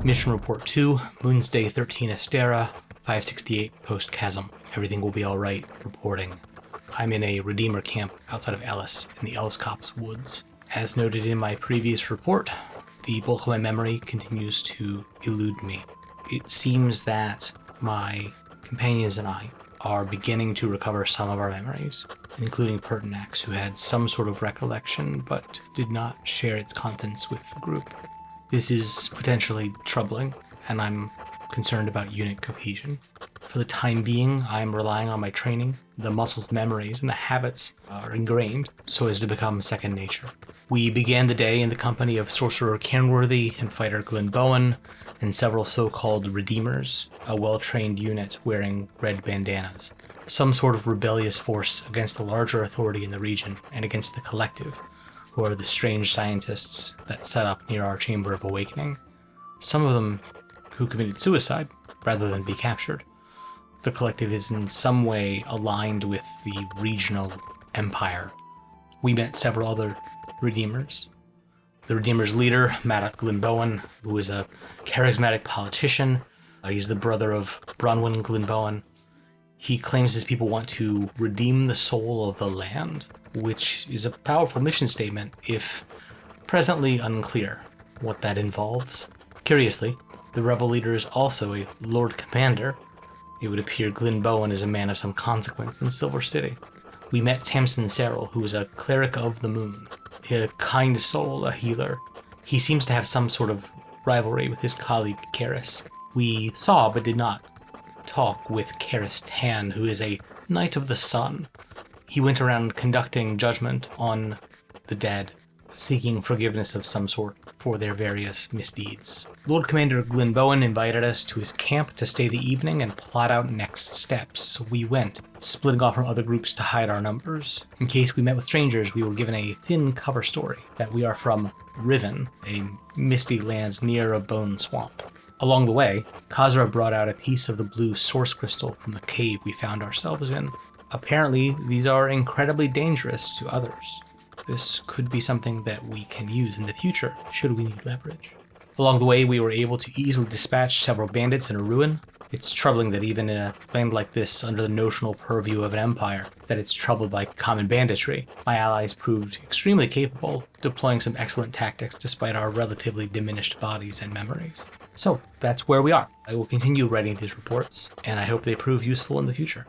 Mission Report 2, Moon's Day 13 Astera, 568 post-chasm. Everything will be alright, reporting. I'm in a Redeemer camp outside of Ellis, in the Ellis Copse woods. As noted in my previous report, the bulk of my memory continues to elude me. It seems that my companions and I are beginning to recover some of our memories, including Pertinax, who had some sort of recollection but did not share its contents with the group. This is potentially troubling, and I'm concerned about unit cohesion. For the time being, I'm relying on my training. The muscles' memories and the habits are ingrained so as to become second nature. We began the day in the company of Sorcerer Cairnworthy and Fighter Glenbowen, and several so-called Redeemers, a well-trained unit wearing red bandanas. Some sort of rebellious force against the larger authority in the region and against the Collective, who are the strange scientists that set up near our Chamber of Awakening. Some of them who committed suicide rather than be captured. The Collective is in some way aligned with the regional empire. We met several other Redeemers. The Redeemers' leader, Maddock Glenbowen, who is a charismatic politician. He's the brother of Bronwyn Glenbowen. He claims his people want to redeem the soul of the land, which is a powerful mission statement, if presently unclear what that involves. Curiously, the rebel leader is also a Lord Commander. It would appear Glenbowen is a man of some consequence in Silver City. We met Tamsin Serral, who is a cleric of the moon, a kind soul, a healer. He seems to have some sort of rivalry with his colleague Karis. We saw but did not talk with Karis Tan, who is a Knight of the Sun. He went around conducting judgment on the dead, seeking forgiveness of some sort for their various misdeeds. Lord Commander Glenbowen invited us to his camp to stay the evening and plot out next steps. We went, splitting off from other groups to hide our numbers. In case we met with strangers, we were given a thin cover story that we are from Riven, a misty land near a bone swamp. Along the way, Kazzra brought out a piece of the blue source crystal from the cave we found ourselves in. Apparently, these are incredibly dangerous to others. This could be something that we can use in the future, should we need leverage. Along the way, we were able to easily dispatch several bandits in a ruin. It's troubling that even in a land like this, under the notional purview of an empire, that it's troubled by common banditry. My allies proved extremely capable, deploying some excellent tactics despite our relatively diminished bodies and memories. So, that's where we are. I will continue writing these reports, and I hope they prove useful in the future.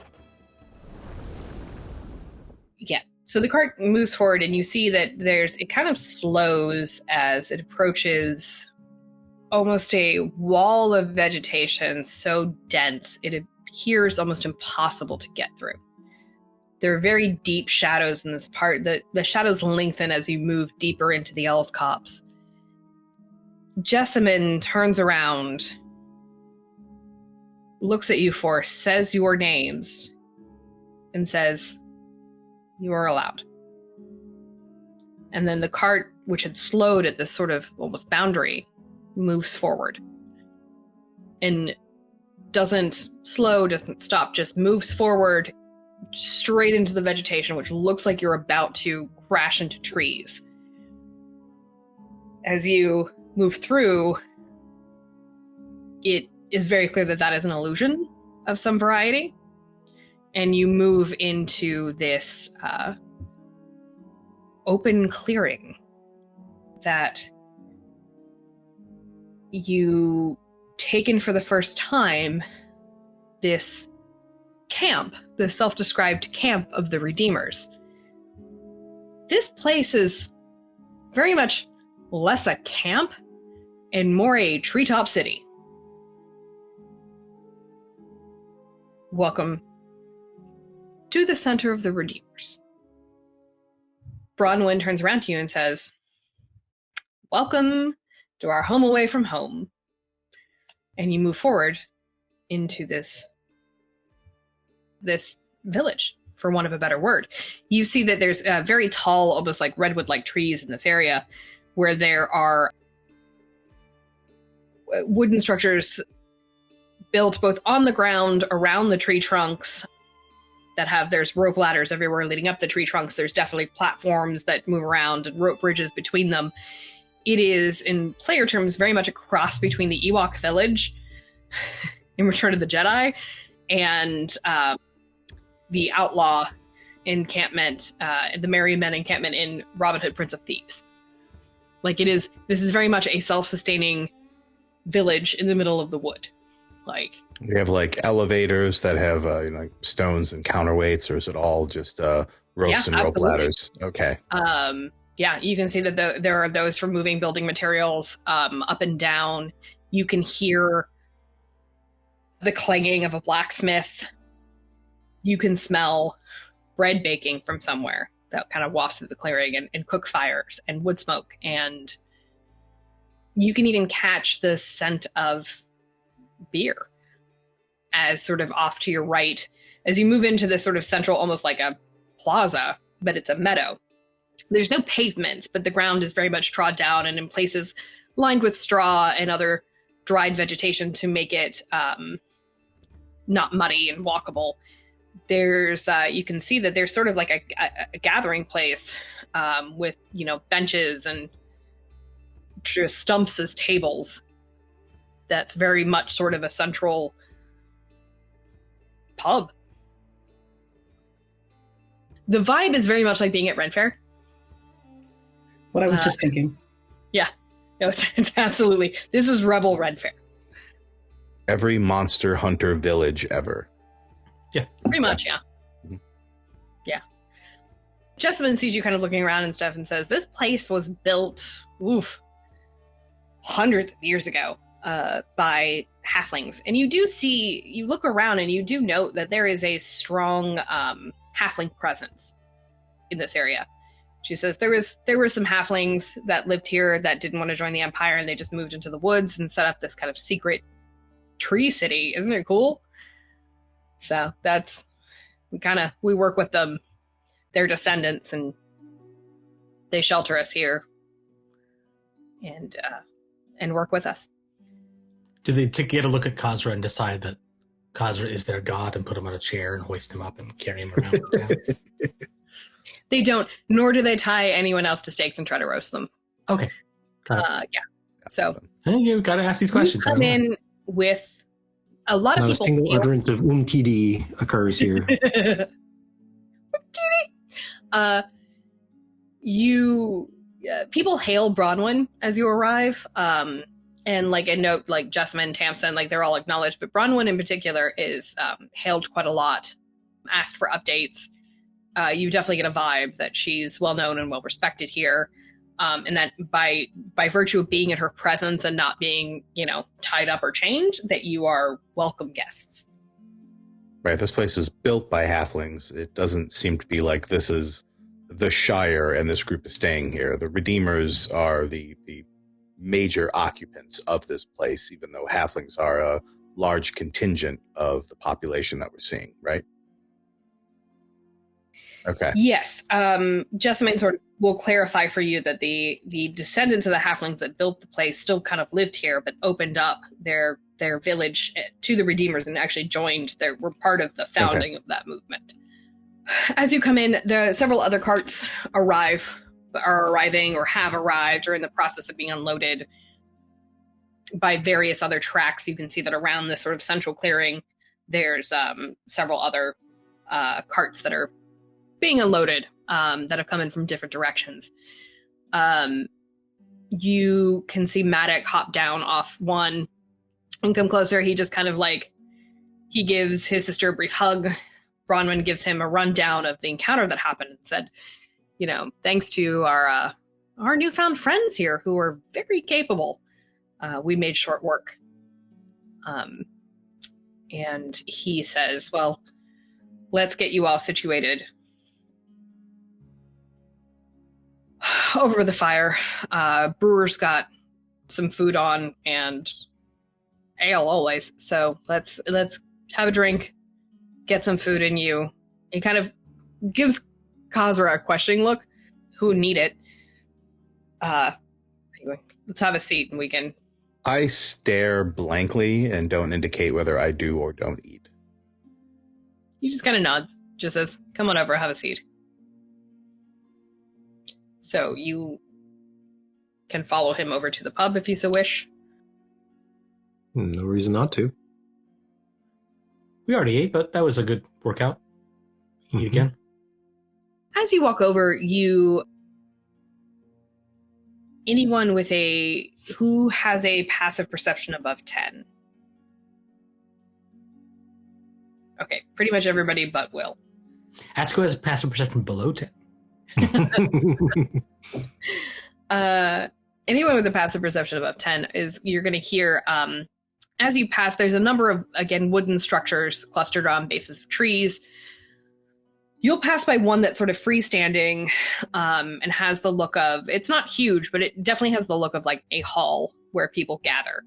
Yeah. So the cart moves forward, and you see that it kind of slows as it approaches almost a wall of vegetation so dense it appears almost impossible to get through. There are very deep shadows in this part. The shadows lengthen as you move deeper into the Ellis Copse. Jessamine turns around, looks at you four, says your names, and says, "You are allowed." And then the cart, which had slowed at this sort of almost boundary, moves forward. And doesn't slow, doesn't stop, just moves forward straight into the vegetation, which looks like you're about to crash into trees. As you move through, it is very clear that that is an illusion of some variety. And you move into this open clearing that you take in for the first time, this camp, the self-described camp of the Redeemers. This place is very much less a camp and more a treetop city. Welcome to the center of the Redeemers. Bronwyn turns around to you and says, "Welcome to our home away from home." And you move forward into this village, for want of a better word. You see that there's very tall, almost like redwood-like trees in this area, where there are wooden structures built both on the ground around the tree trunks there's rope ladders everywhere leading up the tree trunks. There's definitely platforms that move around and rope bridges between them. it is, in player terms, very much a cross between the Ewok village in Return of the Jedi and the outlaw encampment, the Merry Men encampment in Robin Hood, Prince of Thieves. Like, this is very much a self-sustaining village in the middle of the wood. Like, we have like elevators that have stones and counterweights, or is it all just ropes and rope ladders? Okay. Yeah, you can see that there are those for moving building materials up and down. You can hear the clanging of a blacksmith. You can smell bread baking from somewhere that kind of wafts through the clearing, and cook fires and wood smoke. And you can even catch the scent of beer as sort of off to your right as you move into this sort of central, almost like a plaza, but it's a meadow. There's no pavement, but the ground is very much trod down and in places lined with straw and other dried vegetation to make it not muddy and walkable. There's you can see that there's sort of like a gathering place with benches and just stumps as tables. That's very much sort of a central pub. The vibe is very much like being at Ren Fair. What I was just thinking. Yeah, no, it's absolutely. This is Rebel Ren Fair. Every Monster Hunter village ever. Yeah. Pretty much, yeah. Mm-hmm. Yeah. Jessamine sees you kind of looking around and stuff and says, this place was built, hundreds of years ago by halflings. And you look around and you do note that there is a strong halfling presence in this area. She says there were some halflings that lived here that didn't want to join the Empire, and they just moved into the woods and set up this kind of secret tree city. Isn't it cool? So we work with them, their descendants, and they shelter us here and work with us. Do they get a look at Kazzra and decide that Kazzra is their god and put him on a chair and hoist him up and carry him around town? They don't, nor do they tie anyone else to stakes and try to roast them. Okay. Yeah. So you got to ask these questions. Come in with a lot of Not people. a single utterance of TD occurs here. People hail Bronwyn as you arrive, and like a note, like Jessamine, Tamsin, like they're all acknowledged, but Bronwyn in particular is hailed quite a lot, asked for updates. You definitely get a vibe that she's well known and well respected here, and that by virtue of being in her presence and not being tied up or chained, that you are welcome guests. Right, this place is built by halflings. It doesn't seem to be like this is the Shire and this group is staying here. The Redeemers are the major occupants of this place, even though halflings are a large contingent of the population that we're seeing, right? Okay. Yes. Jessamine sort of will clarify for you that the descendants of the halflings that built the place still kind of lived here, but opened up their village to the Redeemers and actually were part of the founding of that movement. As you come in, several other carts are arriving or have arrived or in the process of being unloaded by various other tracks. You can see that around this sort of central clearing, there's several other carts that are being unloaded that have come in from different directions. You can see Maddox hop down off one and come closer. He just kind of he gives his sister a brief hug. Bronwyn gives him a rundown of the encounter that happened and said, thanks to our newfound friends here who are very capable, we made short work. And he says, well, let's get you all situated over the fire. Brewer's got some food on and ale always. So let's have a drink, get some food in you. He kind of gives Kazzra a questioning look. Who need it? Anyway, let's have a seat and we can. I stare blankly and don't indicate whether I do or don't eat. He just kind of nods, just says, come on over, have a seat. So you can follow him over to the pub if you so wish. No reason not to. We already ate, but that was a good workout. Eat again. As you walk over, anyone who has a passive perception above 10? Okay, pretty much everybody but Will. Atsuko has a passive perception below 10. Anyone with a passive perception above 10 you're going to hear, as you pass, there's a number of, again, wooden structures clustered on bases of trees. You'll pass by one that's sort of freestanding and has the look of, it's not huge, but it definitely has the look of like a hall where people gather.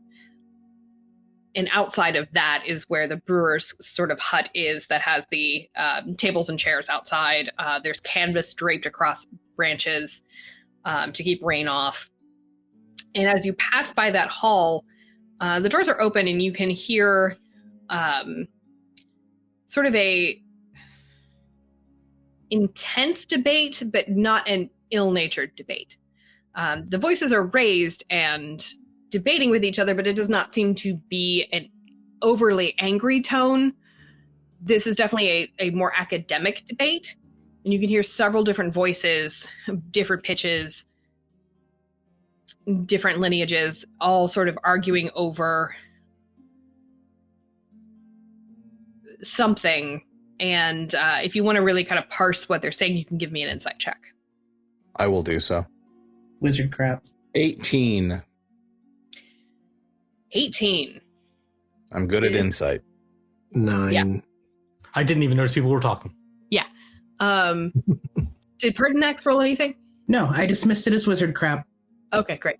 And outside of that is where the brewer's sort of hut is that has the tables and chairs outside. There's canvas draped across branches to keep rain off. And as you pass by that hall, the doors are open and you can hear sort of a intense debate, but not an ill-natured debate. The voices are raised and debating with each other, but it does not seem to be an overly angry tone. This is definitely a more academic debate, and you can hear several different voices, different pitches, different lineages, all sort of arguing over something. And if you want to really kind of parse what they're saying, you can give me an insight check. I will do so. Wizard crap. 18. 18. I'm good at insight. 9. Yeah. I didn't even notice people were talking. Yeah. Did Pertinax roll anything? No, I dismissed it as wizard crap. Okay, great.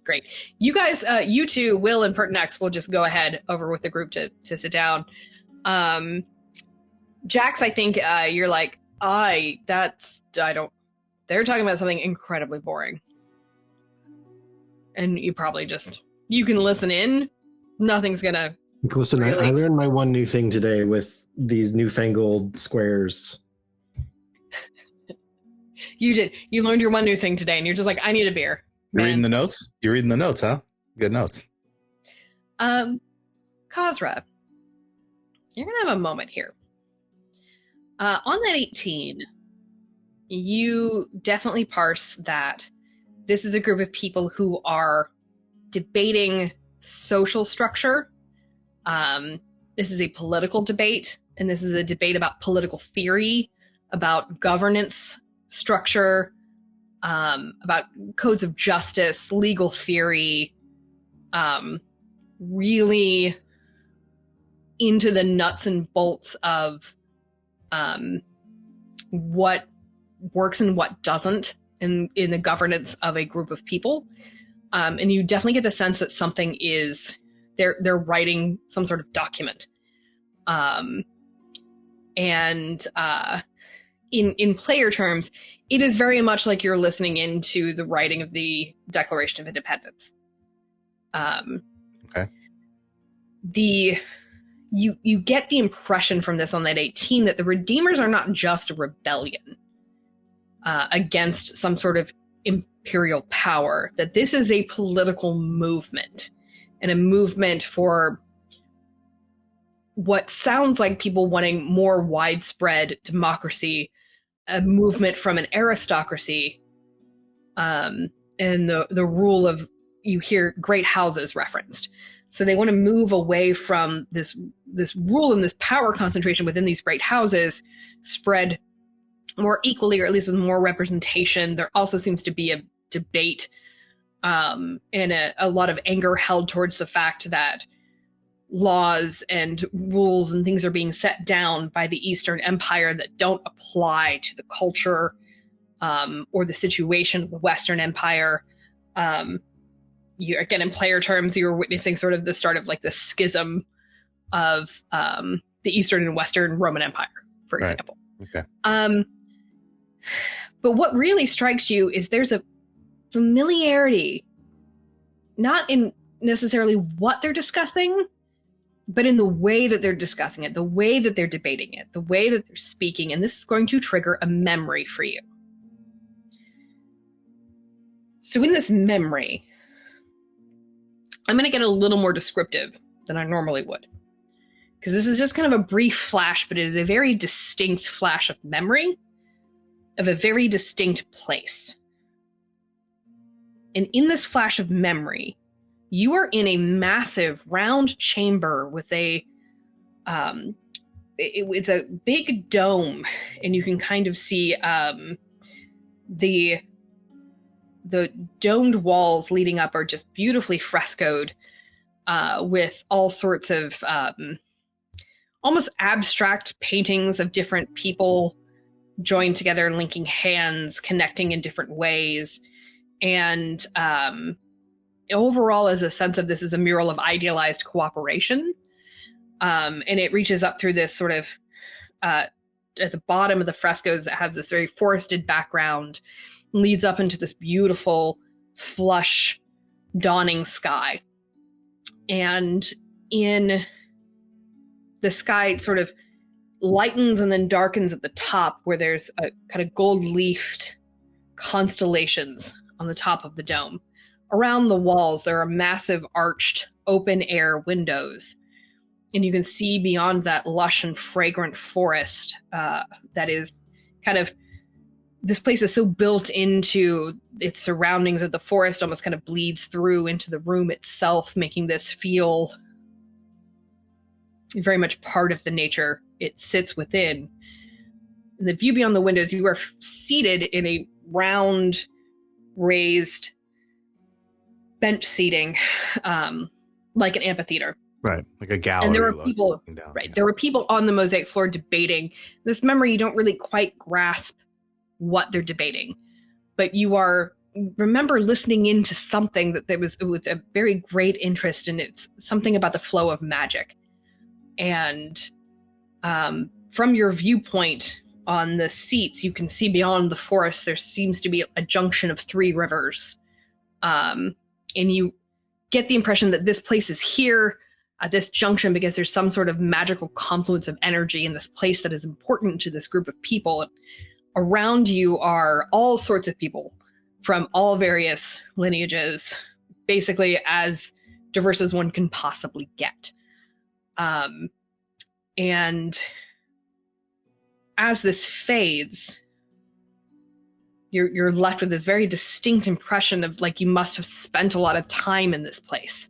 Great. You guys, you two, Will and Pertinax, will just go ahead over with the group to sit down. Jax, I think you're like, they're talking about something incredibly boring. And you probably you can listen in. Nothing's gonna... Listen, really... I learned my one new thing today with these newfangled squares. You did. You learned your one new thing today, and you're just like, I need a beer. You're reading the notes? You're reading the notes, huh? Good notes. Kazzra, you're gonna have a moment here. On that 18, you definitely parse that this is a group of people who are debating social structure. This is a political debate, and this is a debate about political theory, about governance structure, about codes of justice, legal theory, really into the nuts and bolts of what works and what doesn't in the governance of a group of people. And you definitely get the sense that something is, they're writing some sort of document. In player terms, it is very much like you're listening into the writing of the Declaration of Independence. Okay. You get the impression from this on that 18 that the Redeemers are not just a rebellion against some sort of imperial power, that this is a political movement, and a movement for what sounds like people wanting more widespread democracy, a movement from an aristocracy, and the rule of, you hear great houses referenced. So they want to move away from this rule and this power concentration within these great houses, spread more equally, or at least with more representation. There also seems to be a debate and a lot of anger held towards the fact that laws and rules and things are being set down by the Eastern Empire that don't apply to the culture or the situation of the Western Empire. You, again, in player terms, you're witnessing sort of the start of like the schism of the Eastern and Western Roman Empire, for example. Okay. But what really strikes you is there's a familiarity, not in necessarily what they're discussing, but in the way that they're discussing it, the way that they're debating it, the way that they're speaking. And this is going to trigger a memory for you. So in this memory, I'm going to get a little more descriptive than I normally would. Because this is just kind of a brief flash, but it is a very distinct flash of memory of a very distinct place. And in this flash of memory, you are in a massive round chamber with it's a big dome, and you can kind of see the domed walls leading up are just beautifully frescoed with all sorts of almost abstract paintings of different people joined together, linking hands, connecting in different ways. And overall, as a sense of this is a mural of idealized cooperation. And it reaches up through this sort of, at the bottom of the frescoes that have this very forested background, leads up into this beautiful, flush, dawning sky. And in the sky sort of lightens and then darkens at the top, where there's a kind of gold-leafed constellations on the top of the dome. Around the walls, there are massive arched open-air windows. And you can see beyond that lush and fragrant forest that is kind of, this place is so built into its surroundings that the forest almost kind of bleeds through into the room itself, making this feel very much part of the nature it sits within. In the view beyond the windows, you are seated in a round, raised bench seating, like an amphitheater. Right, like a gallery. And there were people, there were people on the mosaic floor debating. This memory, you don't really quite grasp what they're debating, but you remember listening into something that there was with a very great interest, and it's something about the flow of magic. And from your viewpoint on the seats, you can see beyond the forest, there seems to be a junction of 3 rivers. And you get the impression that this place is here at this junction because there's some sort of magical confluence of energy in this place that is important to this group of people. And around you are all sorts of people from all various lineages, basically as diverse as one can possibly get. And as this fades, you're left with this very distinct impression of like you must have spent a lot of time in this place.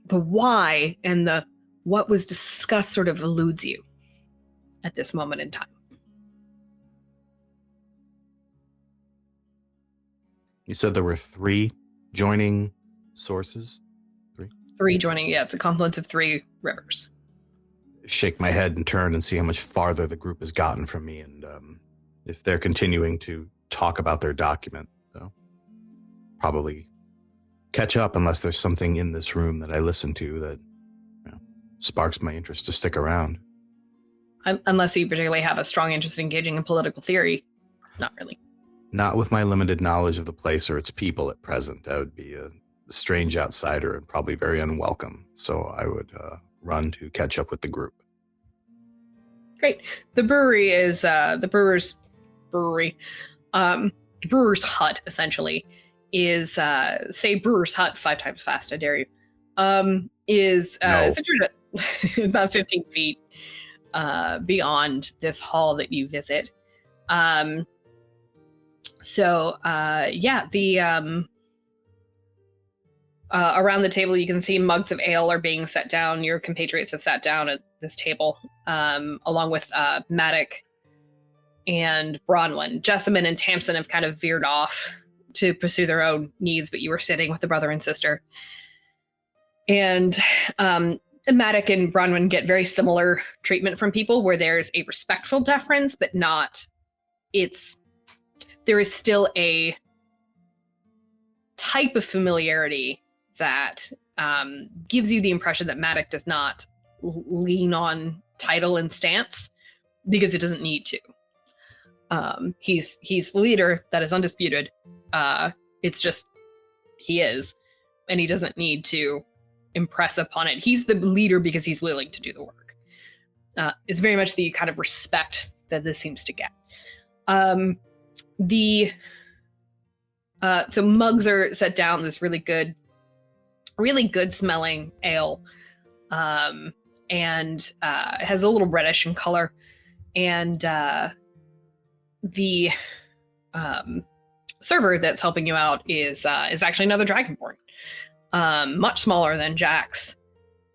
The why and the what was discussed sort of eludes you at this moment in time. You said there were 3 joining sources? 3 joining, yeah, it's a confluence of 3 rivers. Shake my head and turn and see how much farther the group has gotten from me, and if they're continuing to talk about their document. So probably catch up unless there's something in this room that I listen to that sparks my interest to stick around. Unless you particularly have a strong interest in engaging in political theory. Not really. Not with my limited knowledge of the place or its people at present. I would be a strange outsider and probably very unwelcome. So I would run to catch up with the group. Great. The brewery is the brewer's brewery. Brewer's hut, essentially, is say brewer's hut 5 times fast, I dare you. Is situated about 15 feet beyond this hall that you visit. The around the table you can see mugs of ale are being set down. Your compatriots have sat down at this table, along with Maddock and Bronwyn. Jessamine and Tamsin have kind of veered off to pursue their own needs, but you were sitting with the brother and sister. And Maddock and Bronwyn get very similar treatment from people, where there's a respectful deference, but there is still a type of familiarity that gives you the impression that Maddock does not lean on title and stance because it doesn't need to. He's the leader, that is undisputed. It's just he is, and he doesn't need to impress upon it. He's the leader because he's willing to do the work. It's very much the kind of respect that this seems to get. The So mugs are set down. This really good smelling ale, and it has a little reddish in color. And the server that's helping you out is actually another dragonborn, much smaller than Jax,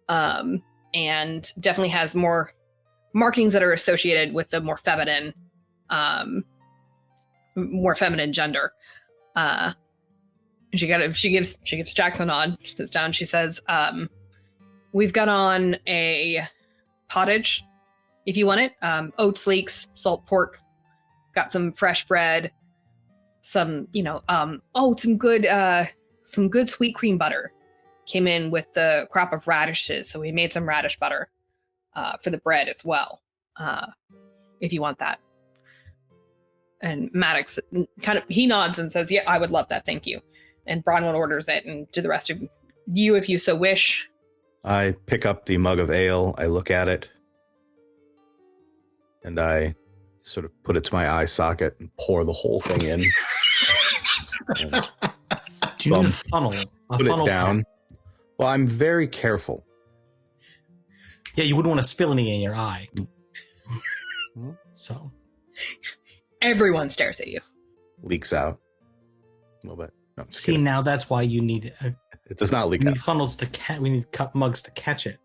and definitely has more markings that are associated with the more feminine gender. She gives Jackson a nod. She sits down. She says, "We've got on a pottage, if you want it. Oats leeks, salt pork, got some fresh bread, some some good sweet cream butter. Came in with the crop of radishes, so we made some radish butter for the bread as well. If you want that." And Maddox he nods and says, "Yeah, I would love that, thank you." And Bronwyn orders it, and to the rest of you, if you so wish. I pick up the mug of ale, I look at it, and I sort of put it to my eye socket and pour the whole thing in. Do you need a funnel? Put it down. Well, I'm very careful. Yeah, you wouldn't want to spill any in your eye. So... Everyone stares at you. Leaks out a little bit. No, see, now that's why you need... it does not leak we out. Need funnels to we need cup mugs to catch it.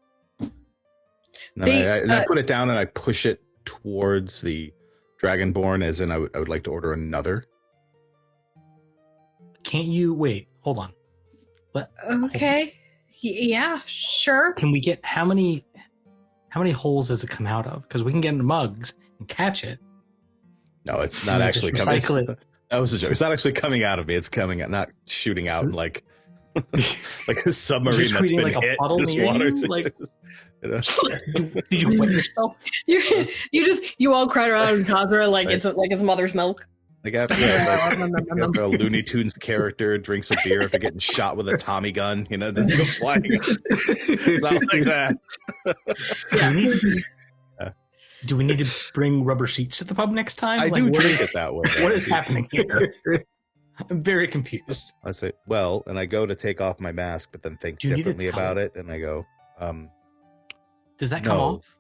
I put it down and I push it towards the Dragonborn, as in I would like to order another. Can't you... Wait, hold on. Okay. Yeah, sure. Can we get... How many holes does it come out of? Because we can get in mugs and catch it. No, it's not actually coming. That was a joke. It's not actually coming out of me. It's coming out, not shooting out like a submarine that's been like hit. A puddle Just water. Did you wet yourself? You all crowd around Kazzra like it's mother's milk. Like after a Looney Tunes character drinks a beer after getting shot with a Tommy gun, this goes flying. It's not like that. Do we need to bring rubber sheets to the pub next time? I do drink it that way. What is happening here? I'm very confused. I say, well, and I go to take off my mask, but then think differently about it, and I go, does that come off?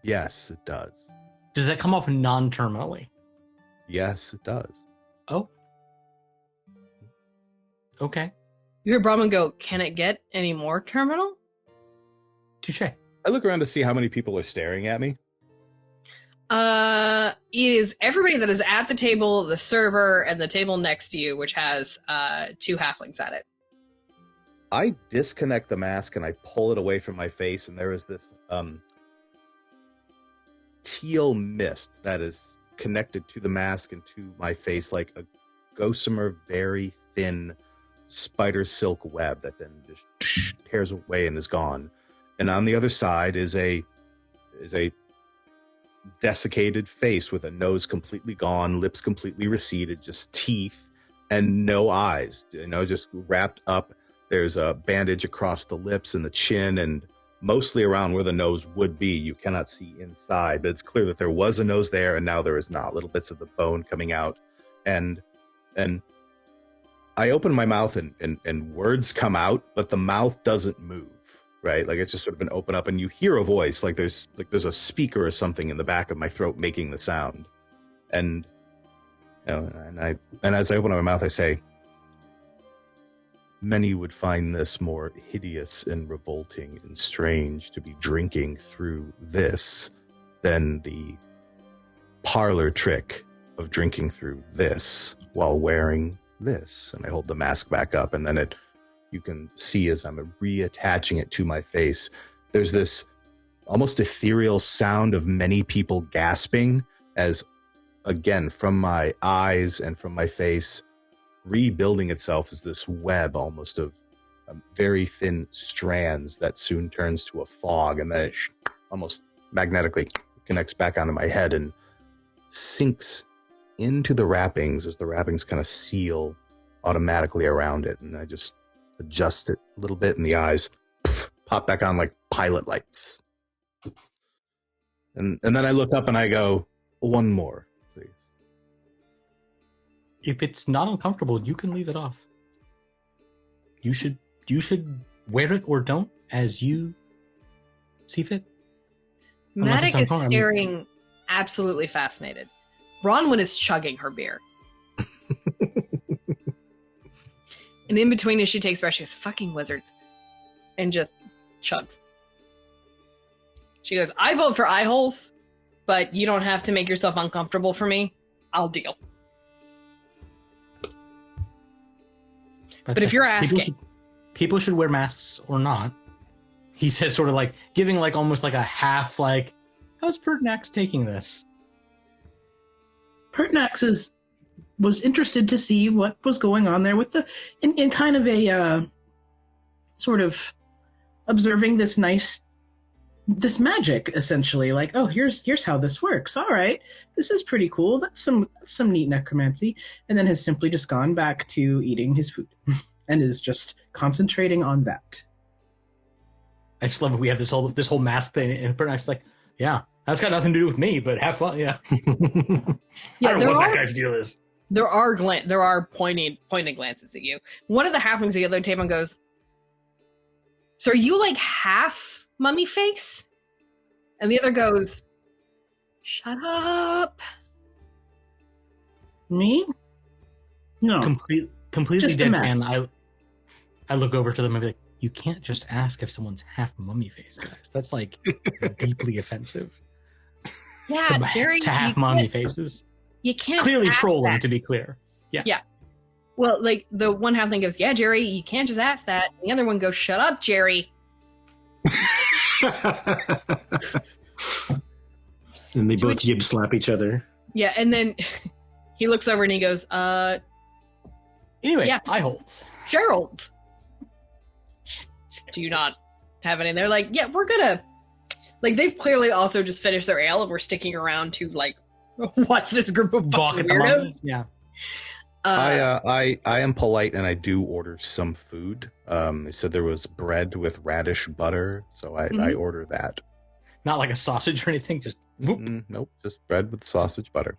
Yes, it does. Does that come off non-terminally? Yes, it does. Oh. Okay. You hear Brahman go, "Can it get any more terminal?" Touche. I look around to see how many people are staring at me. It is everybody that is at the table, the server, and the table next to you, which has 2 halflings at it. I disconnect the mask and I pull it away from my face, and there is this teal mist that is connected to the mask and to my face, like a gossamer, very thin spider silk web that then just tears away and is gone. And on the other side is a desiccated face with a nose completely gone, lips completely receded, just teeth and no eyes, just wrapped up. There's a bandage across the lips and the chin and mostly around where the nose would be. You cannot see inside, but it's clear that there was a nose there and now there is not. Little bits of the bone coming out. And I open my mouth and words come out, but the mouth doesn't move. Right, like it's just sort of been opened up, and you hear a voice, like there's a speaker or something in the back of my throat making the sound, and and as I open up my mouth, I say, "Many would find this more hideous and revolting and strange to be drinking through this than the parlor trick of drinking through this while wearing this." And I hold the mask back up, and then you can see as I'm reattaching it to my face, there's this almost ethereal sound of many people gasping as, again, from my eyes and from my face, rebuilding itself as this web almost of very thin strands that soon turns to a fog, and then it almost magnetically connects back onto my head and sinks into the wrappings as the wrappings kind of seal automatically around it. And I just adjust it a little bit, and the eyes pop back on like pilot lights. And then I look up and I go, "One more, please." If it's not uncomfortable, you can leave it off. You should wear it or don't as you see fit. Unless it's Matic is uncomfortable. staring absolutely fascinated. Bronwyn is chugging her beer. And in between, as she takes breath, she goes, fucking wizards. And just chugs. She goes, I vote for eye holes, but you don't have to make yourself uncomfortable for me. I'll deal. But if you're asking... People should wear masks or not. He says, sort of like, giving like almost like a half like, how's Pertinax taking this? Pertinax was interested to see what was going on there with in kind of a sort of observing this magic, essentially. Like, oh, here's how this works. All right, this is pretty cool. That's some neat necromancy. And then has simply just gone back to eating his food and is just concentrating on that. I just love it. We have this whole mask thing, and Pertinax is like, yeah, that's got nothing to do with me, but have fun, yeah. Yeah, I don't know what that guy's deal is. There are pointed glances at you. One of the halflings at the other table goes, so are you like half mummy face? And the other goes, shut up. Me? No. Completely Just a deadpan. I look over to them and be like, you can't just ask if someone's half mummy face, guys. That's like deeply offensive. Yeah, Jerry. To half mummy faces. You can't Clearly ask trolling, that. to be clear. Yeah. Yeah. Well, like the one halfling goes, yeah, Jerry, you can't just ask that. And the other one goes, shut up, Jerry. And they both gib slap each other. Yeah, and then he looks over and he goes, Anyway, yeah. eye holes. Gerald. Do you not have any? They're like, yeah, we're gonna. Like, they've clearly also just finished their ale and we're sticking around to, like, watch this group of Balk fucking at the weirdos. mummy. Yeah. I am polite and I do order some food. They said there was bread with radish butter, so I order that. Not like a sausage or anything, just whoop. Nope, just bread with sausage butter.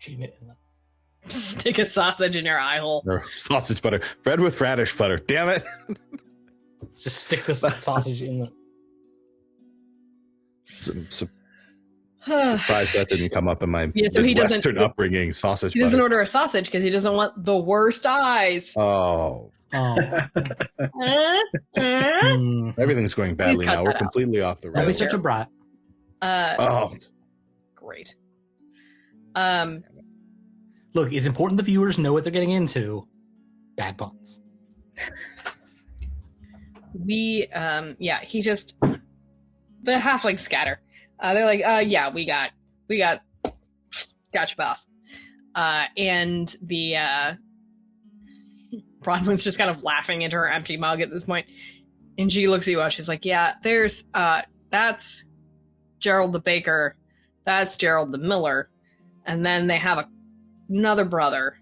Stick a sausage in your eye hole. Or sausage butter. Bread with radish butter. Damn it. Just stick the sausage in the... Surprised that didn't come up in my Yeah, so he doesn't- Western upbringing. Sausage He doesn't butter. order a sausage because he doesn't want the worst eyes. Oh, Oh. everything's going badly cut now. We're that out. completely off the Don't be rails. such a brat. Oh, Great. Look, it's important the viewers know what they're getting into. Bad puns. He just, the halflings scatter. They're like, yeah, we got, gotcha, boss. And the, Bronwyn's just kind of laughing into her empty mug at this point. And she looks at you out. She's like, yeah, there's, that's Gerald the baker. That's Gerald the miller. And then they have another brother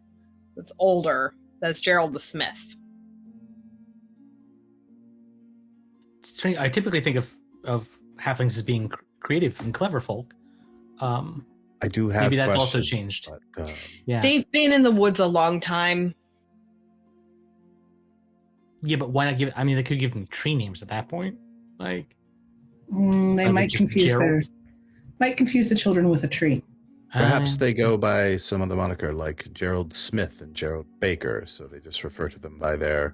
that's older. That's Gerald the smith. It's strange. I typically think of halflings as being creative and clever folk. I do have Maybe that's also questions, changed. but, Yeah. They've been in the woods a long time. Yeah, but why not give? I mean, they could give them tree names at that point. Like, They Are they might just confuse the children with a tree. perhaps they go by some other moniker like Gerald Smith and Gerald Baker, so they just refer to them by their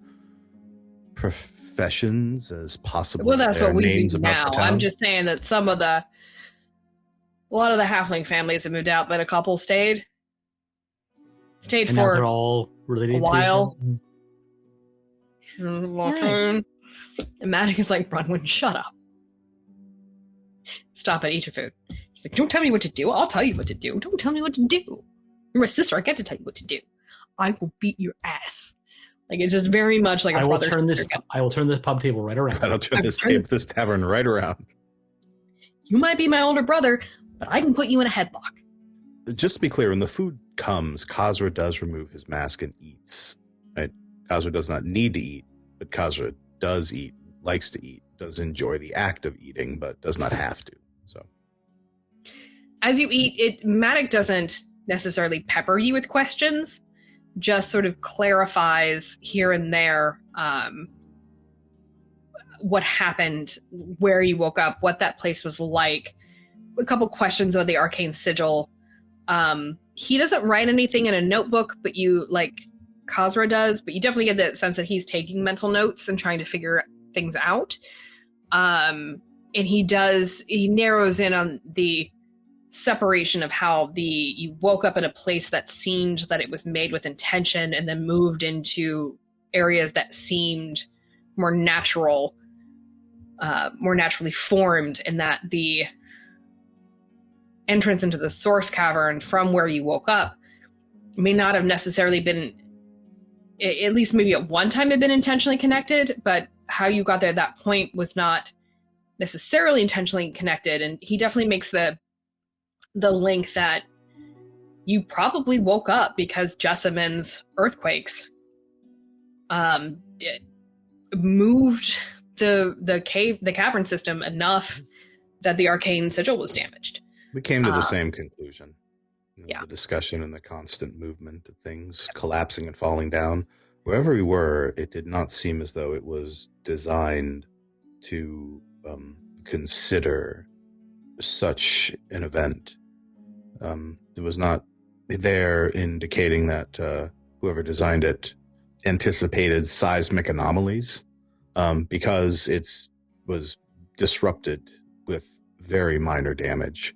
professions as possibly Well, that's their what we names do about now. the town. I'm just saying that a lot of the halfling families have moved out, but a couple stayed and now they're for all related a while. to each other. And Matic is like, Bronwyn, shut up. Stop it, eat your food. She's like, don't tell me what to do. I'll tell you what to do. Don't tell me what to do. You're my sister. I get to tell you what to do. I will beat your ass. Like, it's just very much like a I will brother. turn this pub table right around. I'll turn this tavern right around. You might be my older brother, but I can put you in a headlock. Just to be clear, when the food comes, Kazzra does remove his mask and eats. Right? Kazzra does not need to eat, but Kazzra does eat, likes to eat, does enjoy the act of eating, but does not have to. So, As you eat, Matic doesn't necessarily pepper you with questions, just sort of clarifies here and there what happened, where you woke up, what that place was like. A couple questions about the arcane sigil. He doesn't write anything in a notebook, but Kazzra does, but you definitely get the sense that he's taking mental notes and trying to figure things out. And he narrows in on the separation of how you woke up in a place that seemed that it was made with intention and then moved into areas that seemed more natural, more naturally formed, and that the entrance into the source cavern from where you woke up may not have necessarily been, at least maybe at one time, had been intentionally connected, but how you got there at that point was not necessarily intentionally connected. And he definitely makes the link that you probably woke up because Jessamyn's earthquakes moved the cavern system enough that the arcane sigil was damaged. We came to the same conclusion. Yeah. The discussion and the constant movement of things collapsing and falling down. Wherever we were, it did not seem as though it was designed to consider such an event. It was not there indicating that whoever designed it anticipated seismic anomalies, because it was disrupted with very minor damage.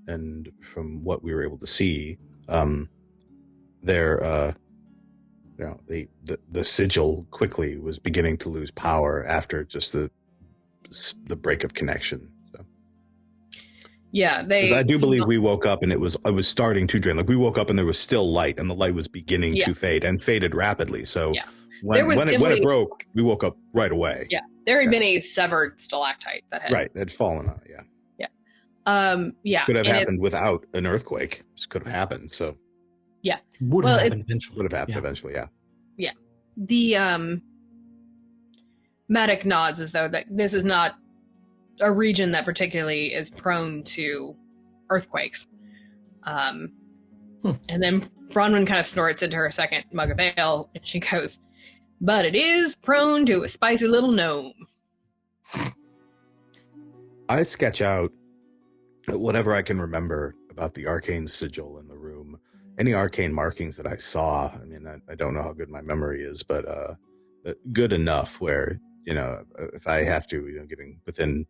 And from what we were able to see, the sigil quickly was beginning to lose power after just the break of connection. So, yeah, because I do believe we woke up and it was starting to drain. Like, we woke up and there was still light, and the light was beginning to fade and faded rapidly. So when it broke, we woke up right away. Yeah, there had been a severed stalactite that had fallen on. Yeah. Yeah. Could have happened without an earthquake. Just could have happened. So yeah, would have happened eventually. Would have happened eventually. Yeah. Yeah. The Medic nods as though that this is not a region that particularly is prone to earthquakes. And then Bronwyn kind of snorts into her second mug of ale, and she goes, "But it is prone to a spicy little gnome." I sketch out whatever I can remember about the arcane sigil in the room. Any arcane markings that I saw. I mean, I don't know how good my memory is, but good enough where, if I have to, getting within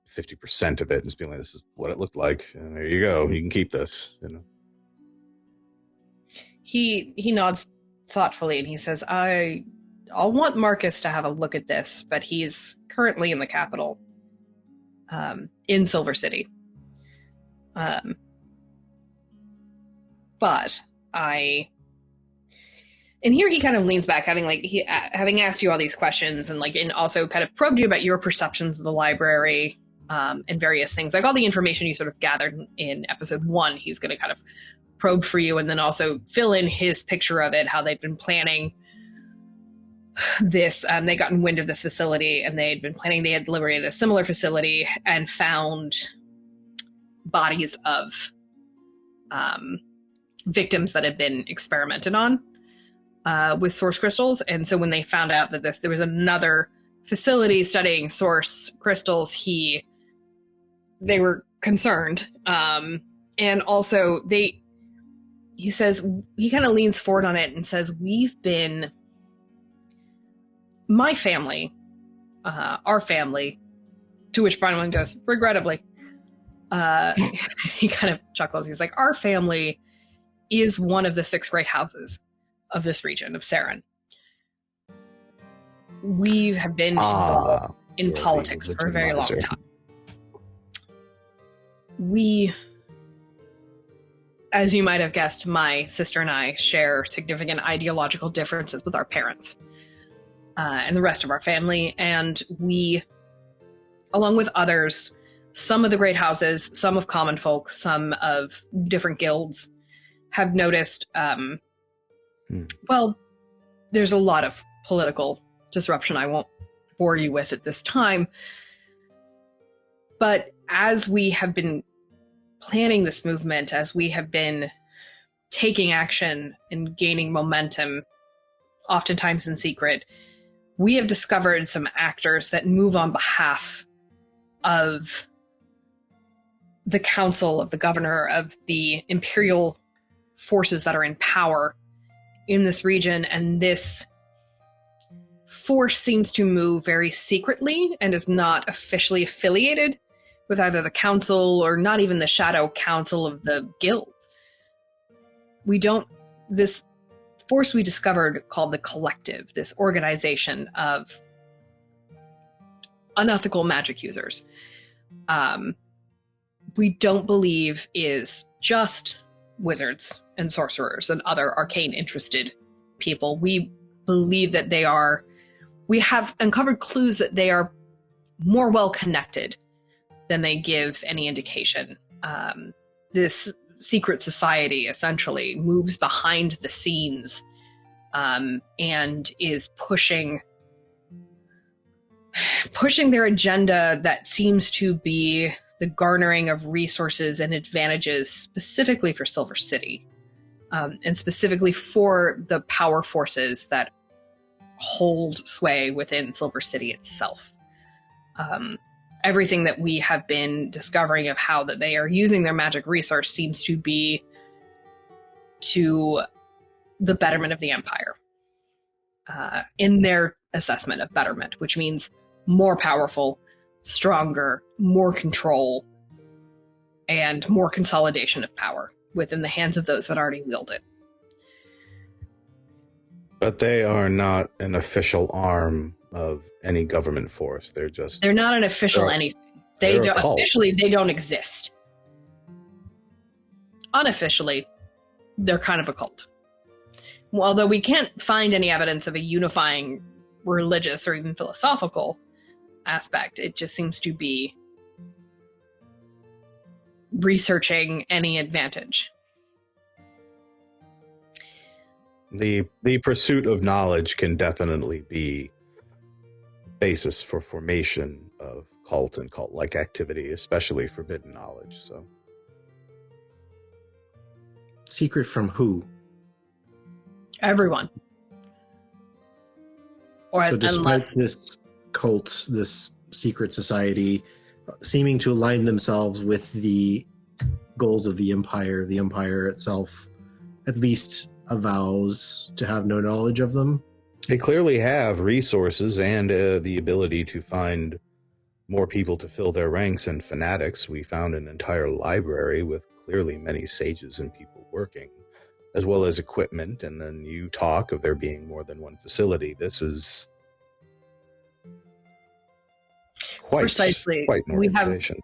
50% of it and just being like, this is what it looked like. And there you go. You can keep this. He nods thoughtfully and he says, I'll want Marcus to have a look at this, but he's currently in the capital, in Silver City. But and here he kind of leans back, having asked you all these questions and also kind of probed you about your perceptions of the library, and various things, like all the information you sort of gathered in episode 1. He's going to kind of probe for you and then also fill in his picture of it, how they've been planning this. They'd gotten wind of this facility and they had liberated a similar facility and found bodies of victims that had been experimented on with source crystals. And so when they found out that there was another facility studying source crystals, they were concerned. And also he says, he kind of leans forward on it and says, my family, our family, to which Bronwyn goes, regrettably, he kind of chuckles. He's like, our family is one of the 6 great houses of this region of Saren. We have been involved in politics for a very long time. We, as you might have guessed, my sister and I share significant ideological differences with our parents and the rest of our family. And we, along with others, some of the great houses, some of common folk, some of different guilds, have noticed, well, there's a lot of political disruption I won't bore you with at this time. But as we have been planning this movement, as we have been taking action and gaining momentum, oftentimes in secret, we have discovered some actors that move on behalf of the council, of the governor, of the imperial forces that are in power in this region, and this force seems to move very secretly and is not officially affiliated with either the council or not even the shadow council of the guilds. This force we discovered called the Collective, this organization of unethical magic users, we don't believe is just wizards and sorcerers and other arcane interested people. We believe that we have uncovered clues that they are more well connected than they give any indication. This secret society essentially moves behind the scenes and is pushing their agenda that seems to be the garnering of resources and advantages specifically for Silver City, and specifically for the power forces that hold sway within Silver City itself. Everything that we have been discovering of how that they are using their magic resource seems to be to the betterment of the Empire, in their assessment of betterment, which means more powerful, stronger, more control, and more consolidation of power within the hands of those that already wield it. But they are not an official arm of any government force. They're not an official anything. They don't officially, they don't exist. Unofficially, they're kind of a cult. Although we can't find any evidence of a unifying religious or even philosophical aspect, it just seems to be researching any advantage. The pursuit of knowledge can definitely be basis for formation of cult and cult-like activity, especially forbidden knowledge. So, secret from who? Everyone. Or so despite this cult, this secret society, seeming to align themselves with the goals of the Empire itself at least avows to have no knowledge of them. They clearly have resources and the ability to find more people to fill their ranks and fanatics. We found an entire library with clearly many sages and people working, as well as equipment, and then you talk of there being more than one facility. This is quite an organization.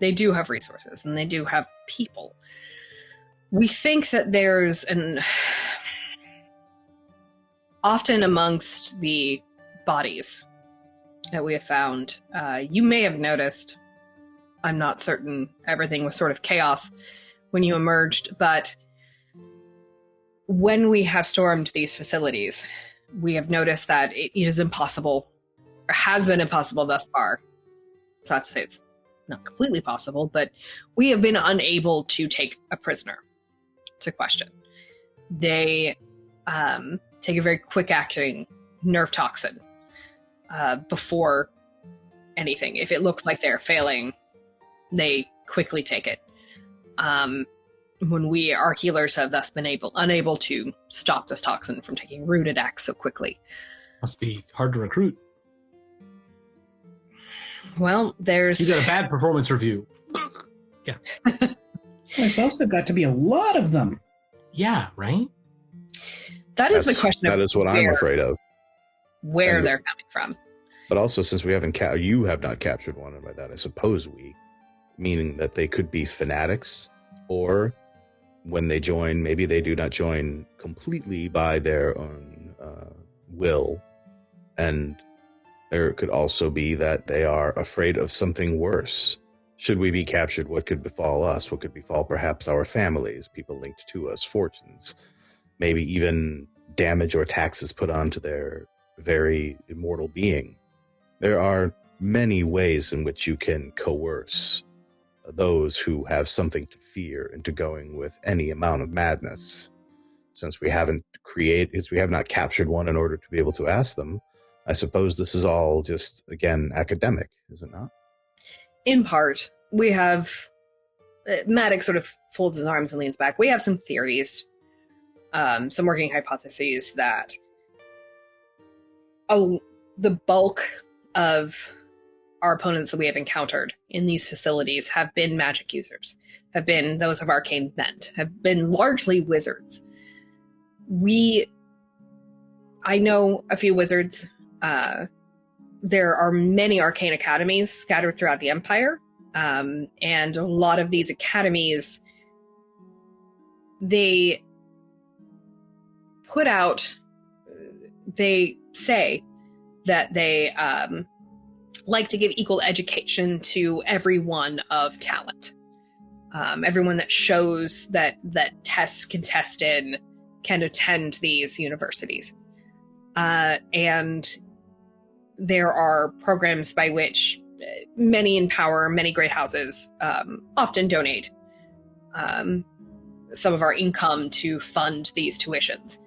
They do have resources, and they do have people. We think that there's often amongst the bodies that we have found, you may have noticed, I'm not certain, everything was sort of chaos when you emerged, but when we have stormed these facilities, we have noticed that it is impossible, or has been impossible thus far. So I'd say it's not completely possible, but we have been unable to take a prisoner to question. They take a very quick-acting nerve toxin before anything. If it looks like they're failing, they quickly take it. When our healers have thus been unable to stop this toxin from taking root at X so quickly. Must be hard to recruit. Well, You got a bad performance review. Yeah. There's also got to be a lot of them. Yeah, right? That's the question. That is what I'm afraid of. Where they're coming from. But also, since we haven't you have not captured one, and by that I suppose meaning that they could be fanatics, or when they join, maybe they do not join completely by their own will, and there could also be that they are afraid of something worse. Should we be captured, what could befall us? What could befall perhaps our families, people linked to us, fortunes, maybe even damage or taxes put onto their very immortal being. There are many ways in which you can coerce those who have something to fear into going with any amount of madness. Since we have not captured one in order to be able to ask them, I suppose this is all just, again, academic, is it not? In part, we have... Maddox sort of folds his arms and leans back. We have some theories, some working hypotheses that the bulk of our opponents that we have encountered in these facilities have been magic users, have been those of arcane bent, have been largely wizards. I know a few wizards. There are many arcane academies scattered throughout the Empire, and a lot of these academies, they say that they like to give equal education to everyone of talent. Everyone that shows that tests can test in can attend these universities. And there are programs by which many in power, many great houses often donate some of our income to fund these tuitions.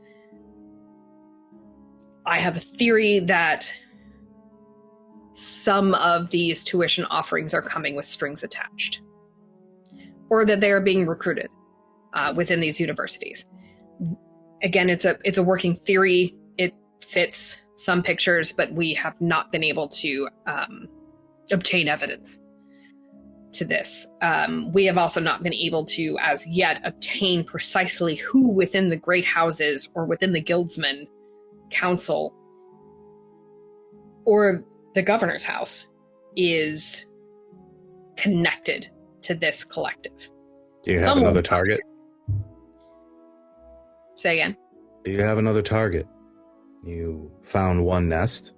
I have a theory that some of these tuition offerings are coming with strings attached, or that they are being recruited within these universities. Again, it's a working theory. It fits some pictures, but we have not been able to obtain evidence to this. We have also not been able to, as yet, obtain precisely who within the great houses or within the guildsman council or the governor's house is connected to this collective. Do you have another target? Say again? Do you have another target? You found one nest.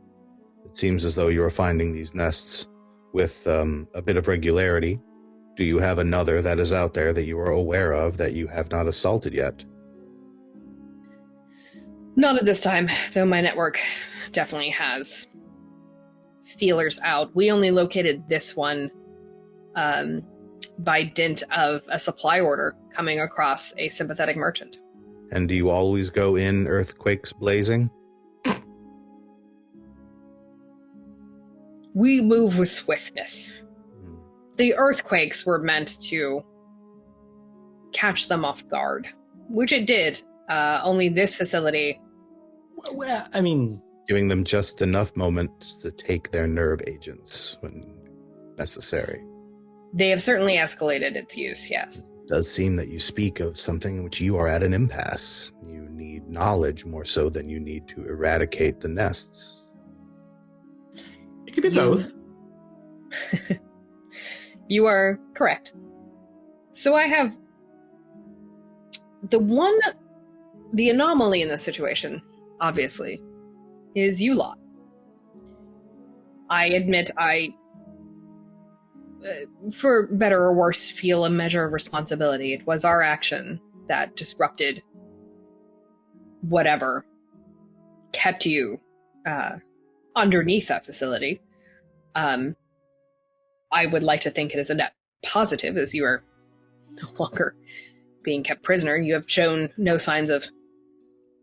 It seems as though you are finding these nests with a bit of regularity. Do you have another that is out there that you are aware of that you have not assaulted yet? Not at this time, though my network definitely has feelers out. We only located this one by dint of a supply order coming across a sympathetic merchant. And do you always go in earthquakes blazing? We move with swiftness. The earthquakes were meant to catch them off guard, which it did. Only this facility... Well, I mean... Giving them just enough moment to take their nerve agents when necessary. They have certainly escalated its use, yes. It does seem that you speak of something in which you are at an impasse. You need knowledge more so than you need to eradicate the nests. It could be both. You are correct. So I have... The anomaly in this situation, obviously, is you lot. I admit I, for better or worse, feel a measure of responsibility. It was our action that disrupted whatever kept you underneath that facility. I would like to think it is a net positive, as you are no longer being kept prisoner. You have shown no signs of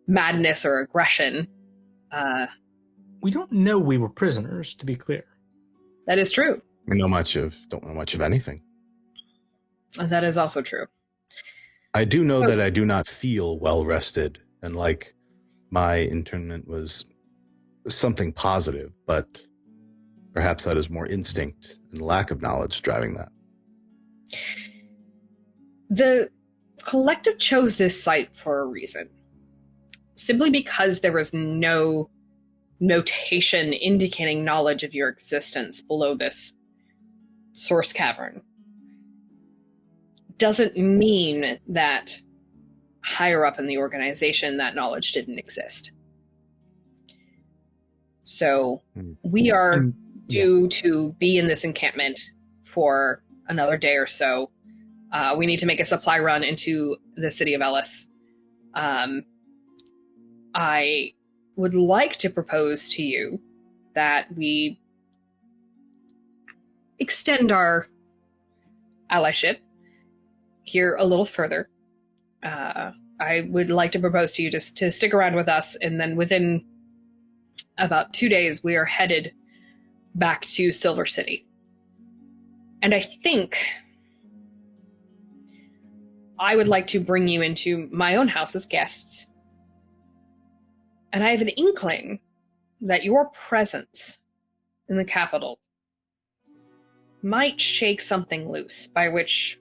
madness or aggression. We don't know we were prisoners, to be clear. That is true. Don't know much of anything. That is also true. I do know that I do not feel well rested, and like my internment was something positive, but perhaps that is more instinct and lack of knowledge driving that. The collective chose this site for a reason. Simply because there was no notation indicating knowledge of your existence below this source cavern doesn't mean that higher up in the organization that knowledge didn't exist. So we are due to be in this encampment for another day or so. We need to make a supply run into the city of Ellis. I would like to propose to you that we extend our allyship here a little further, I would like to propose to you just to stick around with us, and then within about 2 days, we are headed back to Silver City. And I think I would like to bring you into my own house as guests. And I have an inkling that your presence in the capital might shake something loose, by which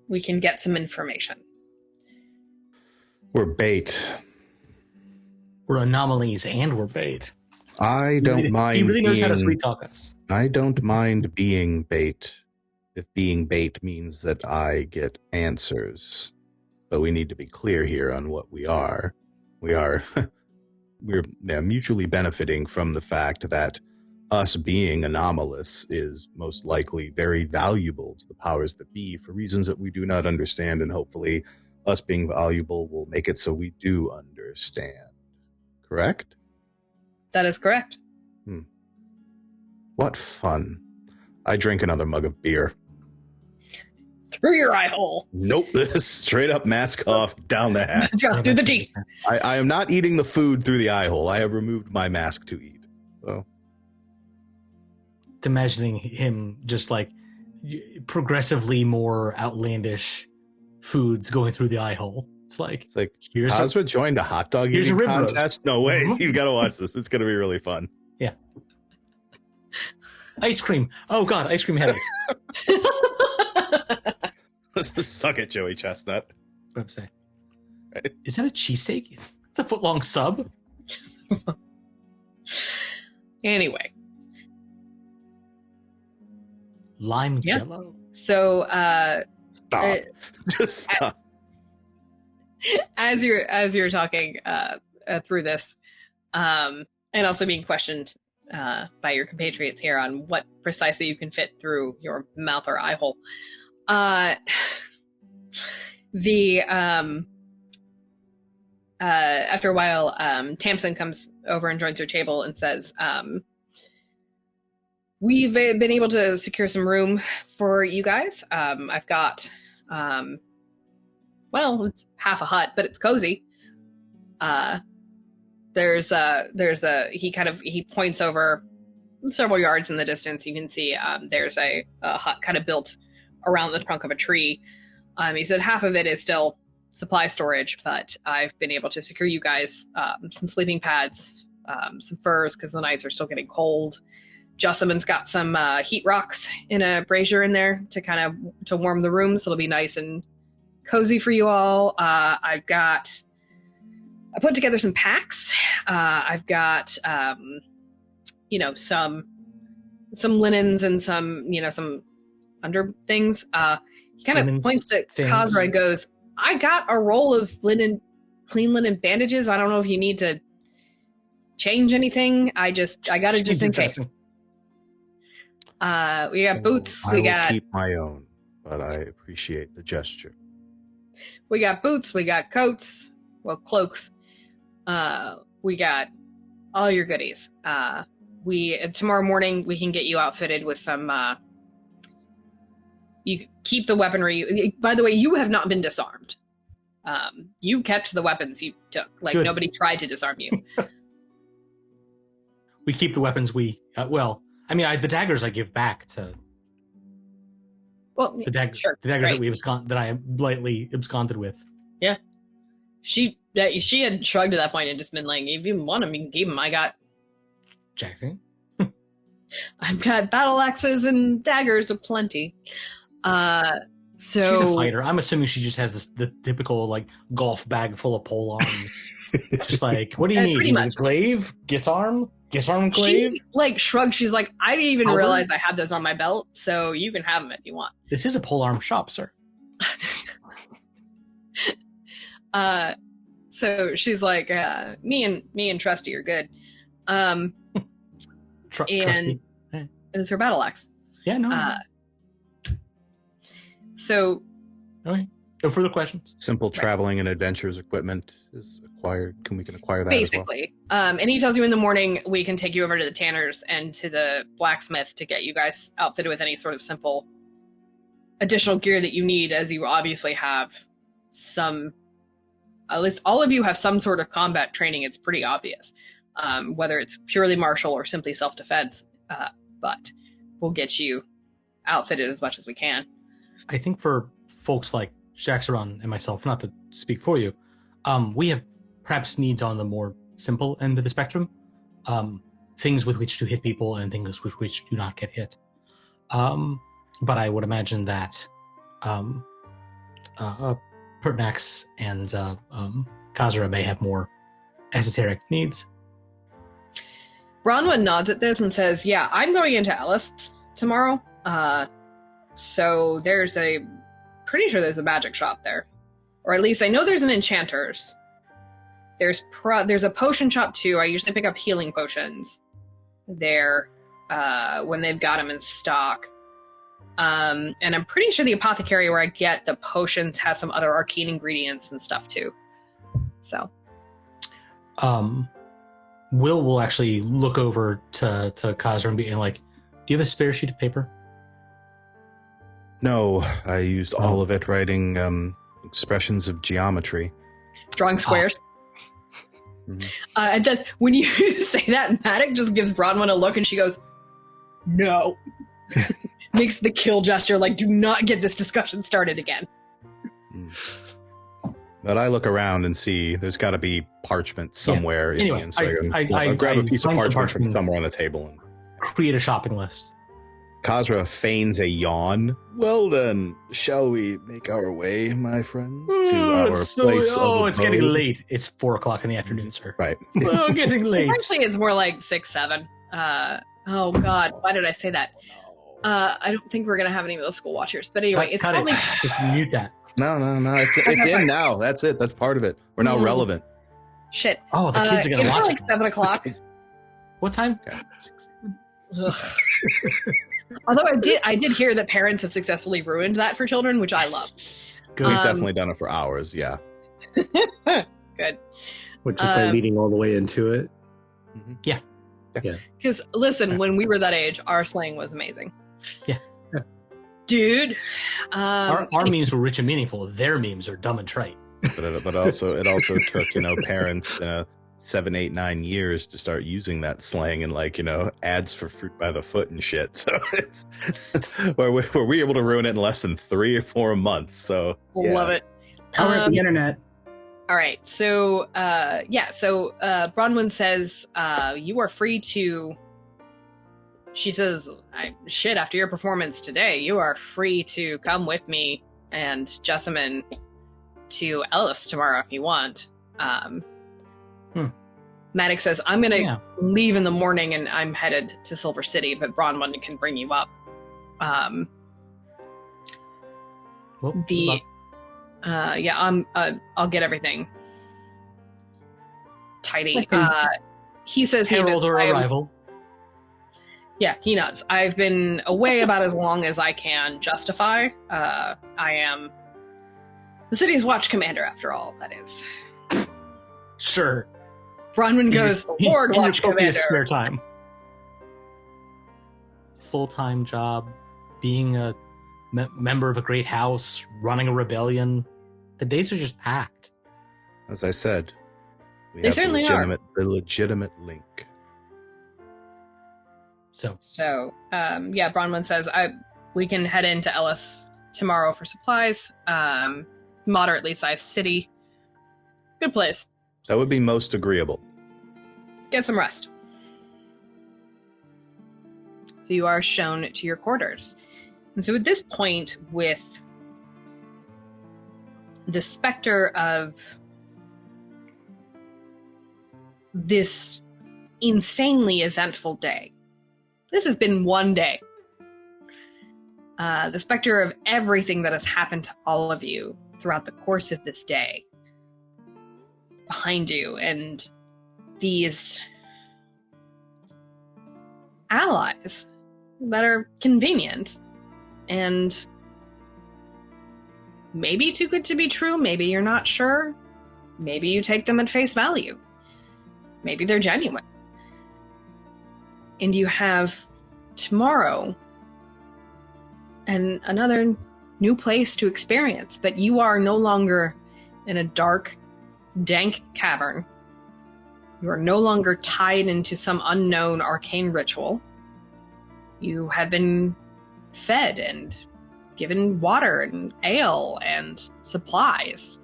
we can get some information. We're bait. We're anomalies and we're bait. I don't mind. He really knows how to sweet talk us. I don't mind being bait if being bait means that I get answers. But we need to be clear here on what we are. We're mutually benefiting from the fact that us being anomalous is most likely very valuable to the powers that be for reasons that we do not understand, and hopefully us being valuable will make it so we do understand. Correct? That is correct. What fun. I drink another mug of beer. Through your eye hole. Nope. Straight up mask off, down the hatch. Through the teeth. I am not eating the food through the eye hole. I have removed my mask to eat. So. Imagining him just like progressively more outlandish foods going through the eye hole. It's like here's Kazzra joined a hot dog eating contest? No way. You've got to watch this. It's going to be really fun. Yeah. Ice cream. Oh, God. Ice cream headache. Let's suck it, Joey Chestnut. What I'm saying. Is that a cheesesteak? It's a foot-long sub. Anyway. Lime jello? So, stop. Just stop. As you're talking through this, and also being questioned by your compatriots here on what precisely you can fit through your mouth or eye hole, after a while, Tamsin comes over and joins your table and says, we've been able to secure some room for you guys. I've got, well, it's half a hut, but it's cozy. He points over several yards in the distance. You can see there's a hut kind of built around the trunk of a tree. He said half of it is still supply storage, but I've been able to secure you guys some sleeping pads, some furs because the nights are still getting cold. Jessamyn's got some heat rocks in a brazier in there to warm the room, so it'll be nice and cozy for you all. I put together some packs. I've got some linens and some under things. He kind of points to Kazzra and goes, I got a roll of clean linen bandages. I don't know if you need to change anything. I got it just in case. We got boots. I will keep my own, but I appreciate the gesture. We got boots. We got coats. Well, cloaks. We got all your goodies. Tomorrow morning we can get you outfitted with some. You keep the weaponry. By the way, you have not been disarmed. You kept the weapons you took. Good. Nobody tried to disarm you. We keep the weapons the daggers I give back to. Well, the daggers right. that I lightly absconded with. Yeah, she had shrugged at that point and just been like, "If you want them, you can keep them. I got Jackson. I've got battle axes and daggers aplenty." So she's a fighter. I'm assuming she just has the typical golf bag full of pole arms. Just what do you need? You need a glaive? Disarm glaive? She shrugged. She's like, I didn't even realize I had those on my belt, so you can have them if you want. This is a pole arm shop, sir. So she's like, me and Trusty are good. Trusty. It's her battle axe. Yeah, no. So. Okay. No further questions. Simple traveling and adventures equipment is acquired. We can acquire that basically. as well. And he tells you in the morning we can take you over to the tanners and to the blacksmith to get you guys outfitted with any sort of simple additional gear that you need, as you obviously have some, at least all of you have some sort of combat training. It's pretty obvious, whether it's purely martial or simply self-defense, but we'll get you outfitted as much as we can. I think for folks like Jaxiron and myself, not to speak for you, we have perhaps needs on the more simple end of the spectrum. Things with which to hit people and things with which do not get hit. But I would imagine that Pertinax and Kazzra may have more esoteric needs. Bronwyn nods at this and says, yeah, I'm going into Ellis tomorrow. So pretty sure there's a magic shop there. Or at least I know there's an enchanter's. There's a potion shop too. I usually pick up healing potions there when they've got them in stock. And I'm pretty sure the apothecary where I get the potions has some other arcane ingredients and stuff too. So. Will actually look over to Kazzra and be like, do you have a spare sheet of paper? No, I used all of it writing expressions of geometry. Drawing squares. Mm-hmm. When you say that, Matic just gives Bronwyn a look and she goes, no. Makes the kill gesture, like, do not get this discussion started again. But I look around and see there's got to be parchment somewhere. Anyway, in the I'll grab a piece of parchment from somewhere on the table and create a shopping list. Kazzra feigns a yawn. Well then, shall we make our way, my friends, to our place of abode? It's getting late. It's 4:00 in the afternoon, sir. Right. Oh, getting late. Actually, it's more like 6, 7. Oh God, why did I say that? I don't think we're gonna have any middle school watchers. But anyway, it's probably just mute that. No. It's in now. That's it. That's part of it. We're now relevant. Shit. Oh, the kids are gonna watch it. It's like 7:00. What time? Although I did hear that parents have successfully ruined that for children, which I love. Good. We've definitely done it for hours. Yeah. Good. Which is by leading all the way into it. Mm-hmm. Yeah. Because listen, when we were that age, our slang was amazing. Yeah. Dude. Our memes were rich and meaningful. Their memes are dumb and trite. But it also took parents 7, 8, 9 years to start using that slang and ads for fruit by the foot and shit. So it's where we were able to ruin it in less than 3 or 4 months. So love it. Power of the internet. All right. So Bronwyn says you are free to. She says, after your performance today, you are free to come with me and Jessamine to Ellis tomorrow if you want. Matic says, I'm going to leave in the morning and I'm headed to Silver City, but Bronwyn can bring you up. I'll get everything tidy. He says herald her arrival. Yeah, he nods. I've been away about as long as I can justify. I am the city's watch commander, after all, that is. Sure. Bronwyn goes, the Lord Watch Commander. Spare time. Full-time job, being a member of a great house, running a rebellion. The days are just packed. As I said, we they have certainly the legitimate link. So Bronwyn says, we can head into Ellis tomorrow for supplies. Moderately sized city. Good place. That would be most agreeable. Get some rest. So you are shown to your quarters. And so at this point, with the specter of this insanely eventful day, this has been one day. The specter of everything that has happened to all of you throughout the course of this day behind you, and these allies that are convenient and maybe too good to be true, maybe you're not sure, maybe you take them at face value, maybe they're genuine. And you have tomorrow and another new place to experience, but you are no longer in a dark, dank cavern. You are no longer tied into some unknown arcane ritual. You have been fed and given water and ale and supplies.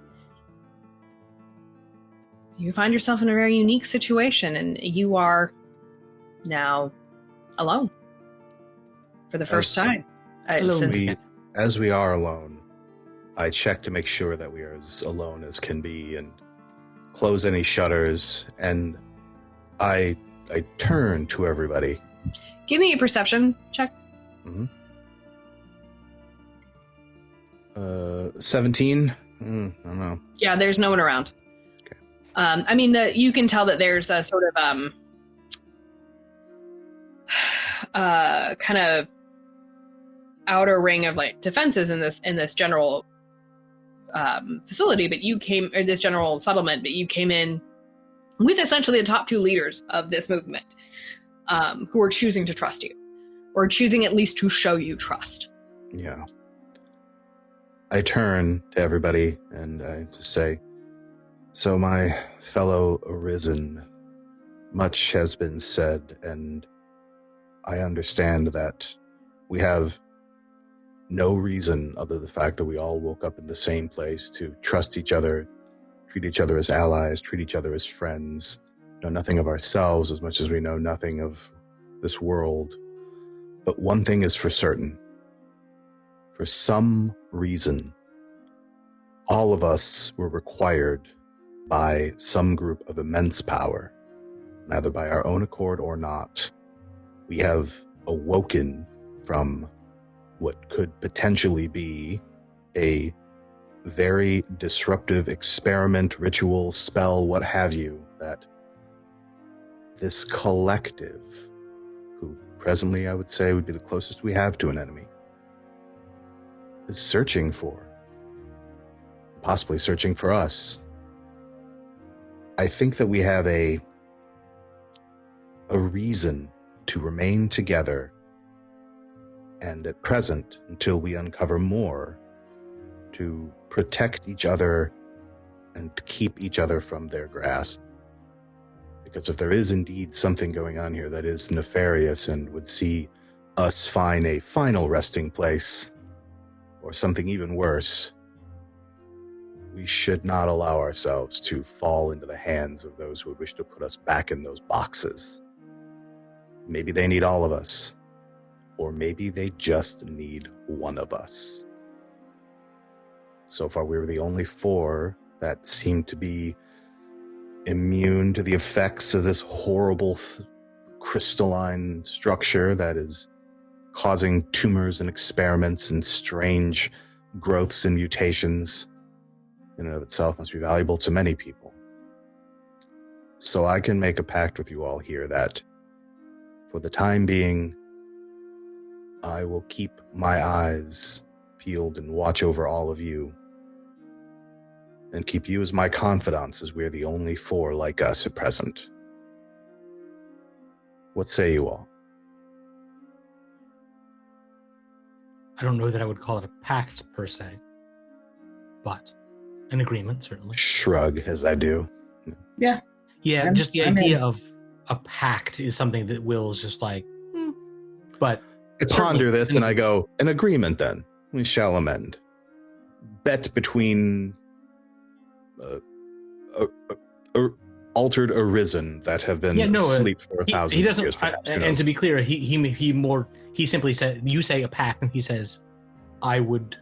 You find yourself in a very unique situation, and you are now alone for the first time. As we are alone, I check to make sure that we are as alone as can be and close any shutters, and I turn to everybody. Give me a perception check. 17? I don't know. Yeah, there's no one around. Okay. I mean, you can tell that there's a sort of kind of outer ring of like defenses in this general facility, but this general settlement, but you came in with essentially the top two leaders of this movement, who are choosing to trust you, or choosing at least to show you trust. Yeah. I turn to everybody and I just say, so my fellow Arisen, much has been said, and I understand that we have no reason other than the fact that we all woke up in the same place to trust each other, treat each other as allies, treat each other as friends, know nothing of ourselves as much as we know nothing of this world. But one thing is for certain. For some reason, all of us were required by some group of immense power, either by our own accord or not. We have awoken from what could potentially be a very disruptive experiment, ritual, spell, what have you, that this collective, who presently I would say would be the closest we have to an enemy, is searching for, possibly searching for us. I think that we have a reason to remain together, and at present, until we uncover more, to protect each other and to keep each other from their grasp. Because if there is indeed something going on here that is nefarious and would see us find a final resting place, or something even worse, we should not allow ourselves to fall into the hands of those who would wish to put us back in those boxes. Maybe they need all of us, or maybe they just need one of us. So far, we were the only 4 that seemed to be immune to the effects of this horrible crystalline structure that is causing tumors and experiments and strange growths and mutations. In and of itself must be valuable to many people. So I can make a pact with you all here that for the time being, I will keep my eyes peeled and watch over all of you, and keep you as my confidants, as we're the only 4 like us at present. What say you all? I don't know that I would call it a pact per se, but an agreement, certainly. Shrug as I do. Yeah. Yeah, just the idea of a pact is something that Will's just like, but I ponder this and I go, an agreement then. We shall amend. Bet between altered Arisen that have been asleep for 1,000 years. And to be clear, he simply said, you say a pact, and he says, I would,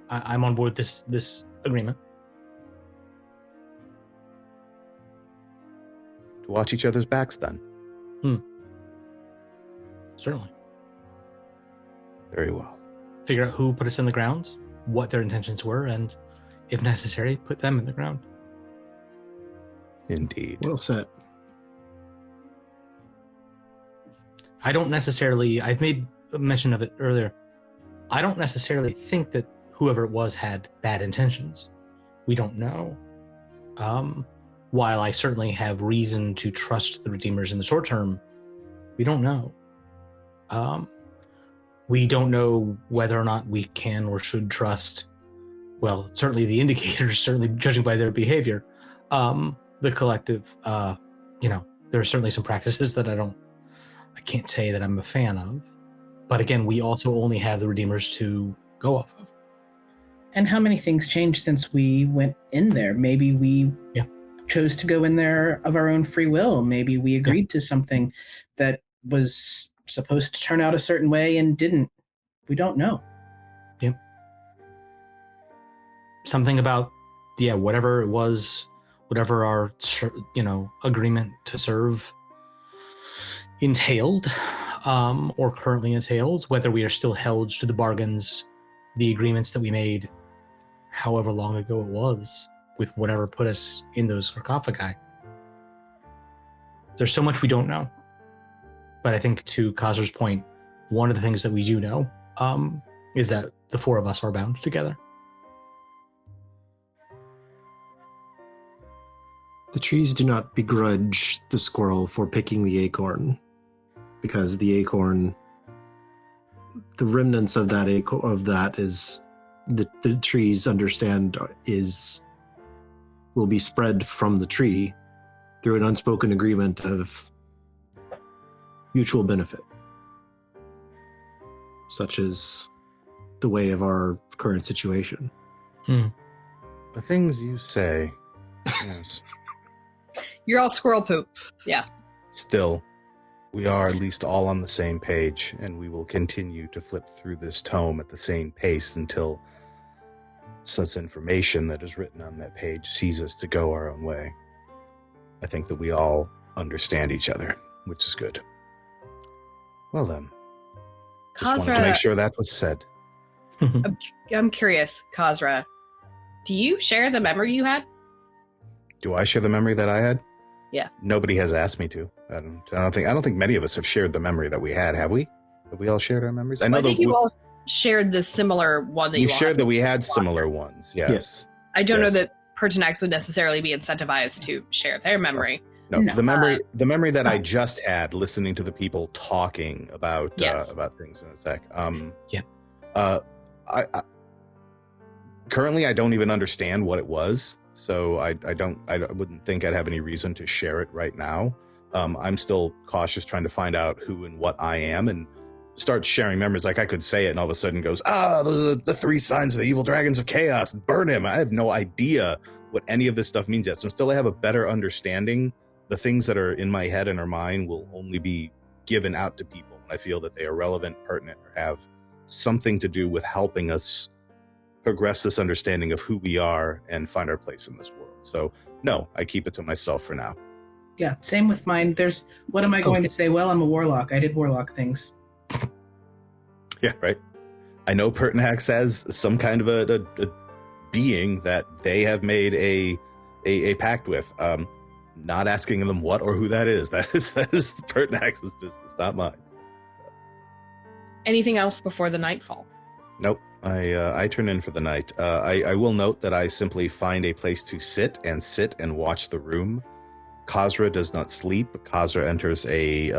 I'm on board this agreement. To watch each other's backs then. Certainly. Very well. Figure out who put us in the ground, what their intentions were, and if necessary, put them in the ground. Indeed. Well said. I don't necessarily, I've made mention of it earlier, I don't necessarily think that whoever it was had bad intentions. We don't know. While I certainly have reason to trust the Redeemers in the short term, we don't know. We don't know whether or not we can or should trust, well, certainly the indicators, certainly judging by their behavior, the collective. There are certainly some practices that I can't say that I'm a fan of. But again, we also only have the Redeemers to go off of. And how many things changed since we went in there? Maybe we chose to go in there of our own free will. Maybe we agreed to something that was supposed to turn out a certain way and didn't. We don't know. Yep. Something about, whatever it was, whatever our, agreement to serve entailed, or currently entails, whether we are still held to the bargains, the agreements that we made however long ago it was, with whatever put us in those sarcophagi. There's so much we don't know. But I think to Kazzra's point, one of the things that we do know is that the four of us are bound together. The trees do not begrudge the squirrel for picking the acorn, because the acorn, the remnants of that is the trees understand will be spread from the tree through an unspoken agreement of mutual benefit, such as the way of our current situation. The things you say, yes. You're all squirrel poop. Yeah. Still, we are at least all on the same page, and we will continue to flip through this tome at the same pace until such information that is written on that page sees us to go our own way. I think that we all understand each other, which is good. Well then, just wanted to make sure that was said. I'm curious, Kazzra. Do you share the memory you had? Do I share the memory that I had? Yeah. Nobody has asked me to. I don't think many of us have shared the memory that we had. Have we? Have we all shared our memories? I think you all shared the similar one that you shared that we had similar ones. Yes. I don't know that Pertinax would necessarily be incentivized to share their memery. No. The memory that I just had, listening to the people talking about things in a sec. Currently, I don't even understand what it was, so I wouldn't think I'd have any reason to share it right now. I'm still cautious, trying to find out who and what I am, and start sharing memories. Like I could say it, and all of a sudden goes, those are the 3 signs of the evil dragons of chaos. Burn him. I have no idea what any of this stuff means yet. So until I have a better understanding, the things that are in my head and or mind will only be given out to people when I feel that they are relevant, pertinent, or have something to do with helping us progress this understanding of who we are and find our place in this world. So no, I keep it to myself for now. Yeah, same with mine. What am I going to say? Well, I'm a warlock. I did warlock things. Yeah, right. I know Pertinax has some kind of a being that they have made a pact with. Not asking them what or who that is. That is Pertinax's business, not mine. Anything else before the nightfall? Nope. I turn in for the night. I will note that I simply find a place to sit and watch the room. Kazzra does not sleep. Kazzra enters a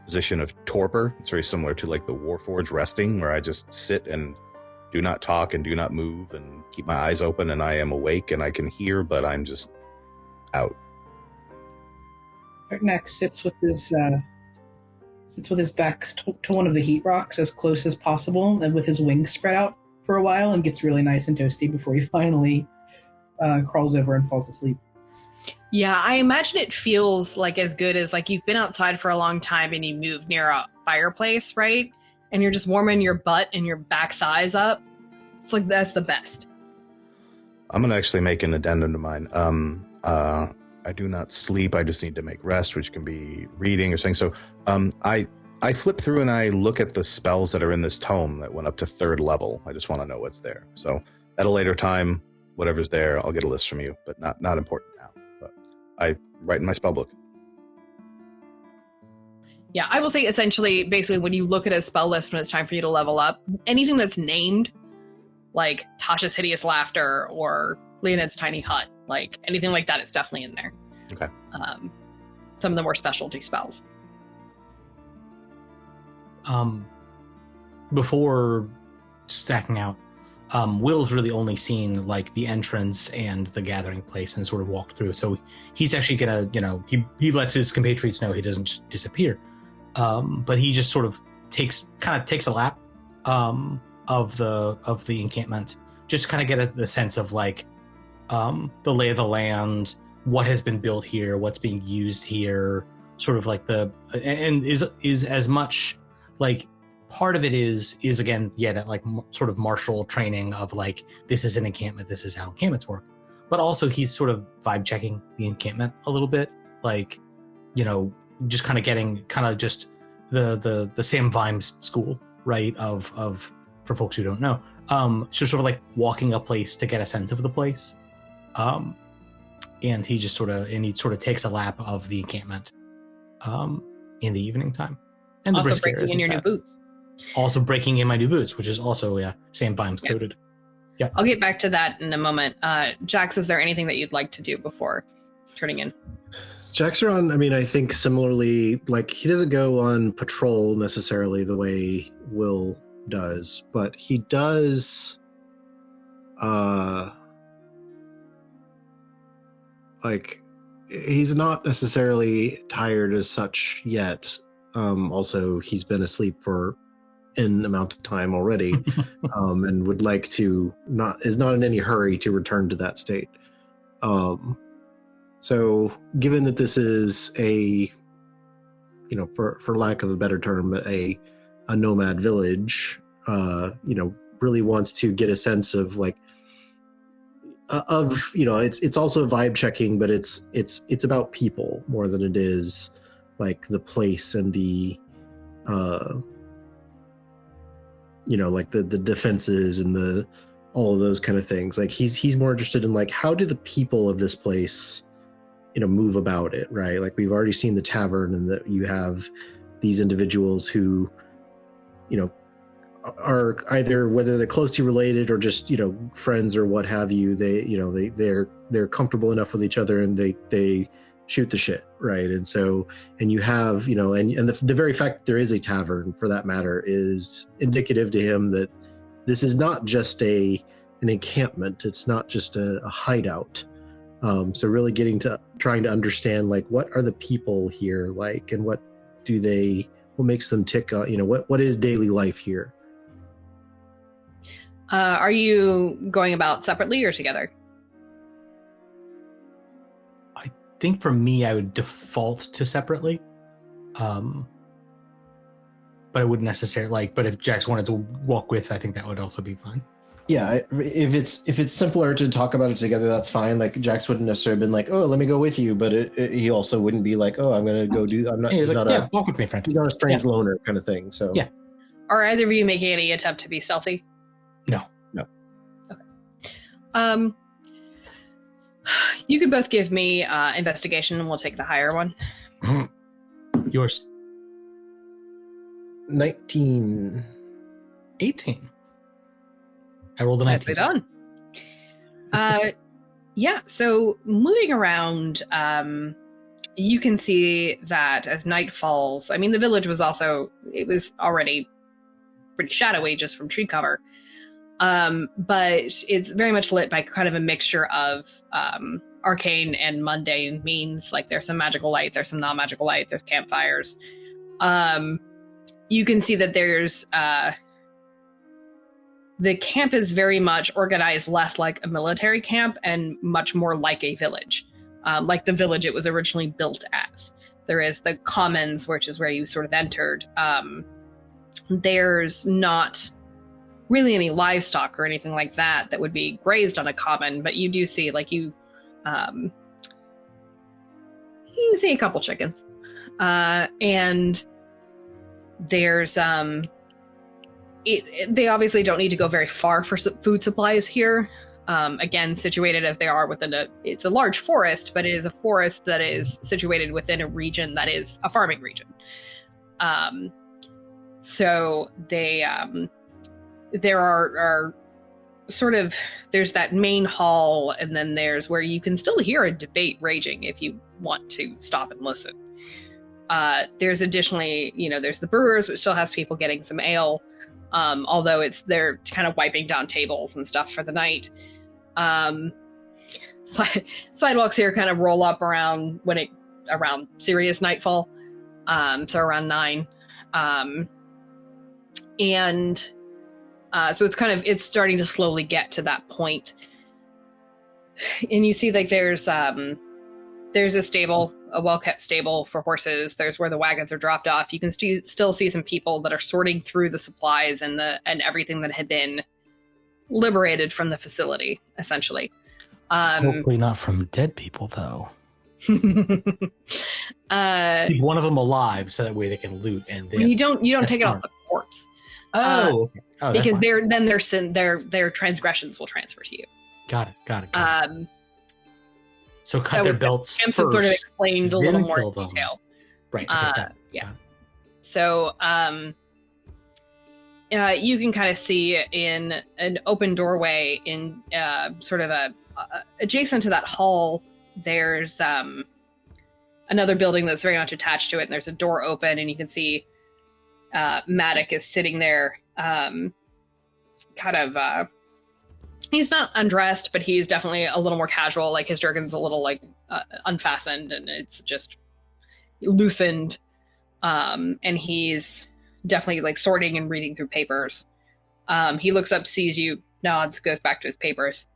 position of torpor. It's very similar to like the Warforged resting, where I just sit and do not talk and do not move and keep my eyes open, and I am awake and I can hear, but I'm just out. Pertinax sits with his back to one of the heat rocks as close as possible, and with his wings spread out for a while, and gets really nice and toasty before he finally crawls over and falls asleep. Yeah, I imagine it feels like as good as like you've been outside for a long time and you move near a fireplace, right? And you're just warming your butt and your back thighs up. It's like that's the best. I'm gonna actually make an addendum to mine. I do not sleep. I just need to make rest, which can be reading or something. So I flip through and I look at the spells that are in this tome that went up to 3rd level. I just want to know what's there. So at a later time, whatever's there, I'll get a list from you, but not important now. But I write in my spell book. Yeah, I will say essentially, basically, when you look at a spell list when it's time for you to level up, anything that's named, like Tasha's Hideous Laughter or Leonid's Tiny Hut, like anything like that is definitely in there. Okay. Some of the more specialty spells. before stacking out, Will's really only seen like the entrance and the gathering place and sort of walked through. So he's actually gonna, he lets his compatriots know he doesn't just disappear. But he just sort of takes a lap of the encampment, just kind of get the sense of like the lay of the land, what has been built here, what's being used here, sort of like and is as much like part of it is again, that like sort of martial training of like, this is an encampment, this is how encampments work. But also he's sort of vibe checking the encampment a little bit, like, just kind of getting just the Sam Vimes school, right? Of for folks who don't know, so sort of like walking a place to get a sense of the place. And he sort of takes a lap of the encampment in the evening time. And also breaking in your new boots. Also breaking in my new boots, which is also Sam Vimes coded. Yeah. I'll get back to that in a moment. Jax, is there anything that you'd like to do before turning in? Jaxiron, I mean, I think similarly, like, he doesn't go on patrol necessarily the way Will does, but he does, like, he's not necessarily tired as such yet. Also, he's been asleep for an amount of time already, and would like to is not in any hurry to return to that state. So given that this is a, for lack of a better term, a nomad village, really wants to get a sense of like, it's also vibe checking, but it's about people more than it is like the place and the, like the defenses and all of those kind of things. Like he's more interested in like, how do the people of this place, move about it, right? Like we've already seen the tavern, and that you have these individuals who, are either, whether they're closely related or just, friends or what have you, they're comfortable enough with each other, and they shoot the shit, right? And so, and you have, and the very fact that there is a tavern, for that matter, is indicative to him that this is not just an encampment. It's not just a hideout. So really trying to understand, like, what are the people here like, and what makes them tick, what is daily life here? Are you going about separately or together? I think for me, I would default to separately. But I wouldn't necessarily but if Jax wanted to walk with, I think that would also be fine. Yeah, if it's simpler to talk about it together, that's fine. Like Jax wouldn't necessarily have been like, "Oh, let me go with you," but he also wouldn't be like, "Oh, I'm gonna go do." I'm not. He's like, not walk with me, friend. He's not a strange loner kind of thing. So yeah. Are either of you making any attempt to be stealthy? No. Okay. You could both give me investigation, and we'll take the higher one. Yours. 19. 18. I rolled a 19. Nicely done. Yeah, so moving around, you can see that as night falls, I mean, the village was already pretty shadowy just from tree cover, but it's very much lit by kind of a mixture of arcane and mundane means. Like there's some magical light, there's some non-magical light, there's campfires. You can see that there's the camp is very much organized less like a military camp and much more like a village, like the village it was originally built as. There is the commons, which is where you sort of entered. There's not really any livestock or anything like that would be grazed on a common, but you do see, like, you see a couple chickens. And there's they obviously don't need to go very far for food supplies here. Again, situated as they are within it's a large forest, but it is a forest that is situated within a region that is a farming region. So there are sort of, there's that main hall, and then there's where you can still hear a debate raging if you want to stop and listen. There's additionally, there's the brewers, which still has people getting some ale. although they're kind of wiping down tables and stuff for the night. Sidewalks here kind of roll up around serious nightfall, so around 9, and so it's starting to slowly get to that point. And you see like there's a stable, a well-kept stable for horses. There's where the wagons are dropped off. You can still see some people that are sorting through the supplies and everything that had been liberated from the facility, essentially. Hopefully not from dead people, though. Keep one of them alive so that way they can loot. And you don't take it off the corpse. Okay. Because their transgressions will transfer to you. Got it. So cut their belts first, sort of explained a little more them. detail. Right. Okay, yeah. So you can kind of see in an open doorway in sort of adjacent to that hall, there's another building that's very much attached to it, and there's a door open, and you can see Maddock is sitting there, he's not undressed, but he's definitely a little more casual. Like his jerkin's a little unfastened, and it's just loosened. And he's definitely sorting and reading through papers. He looks up, sees you, nods, goes back to his papers.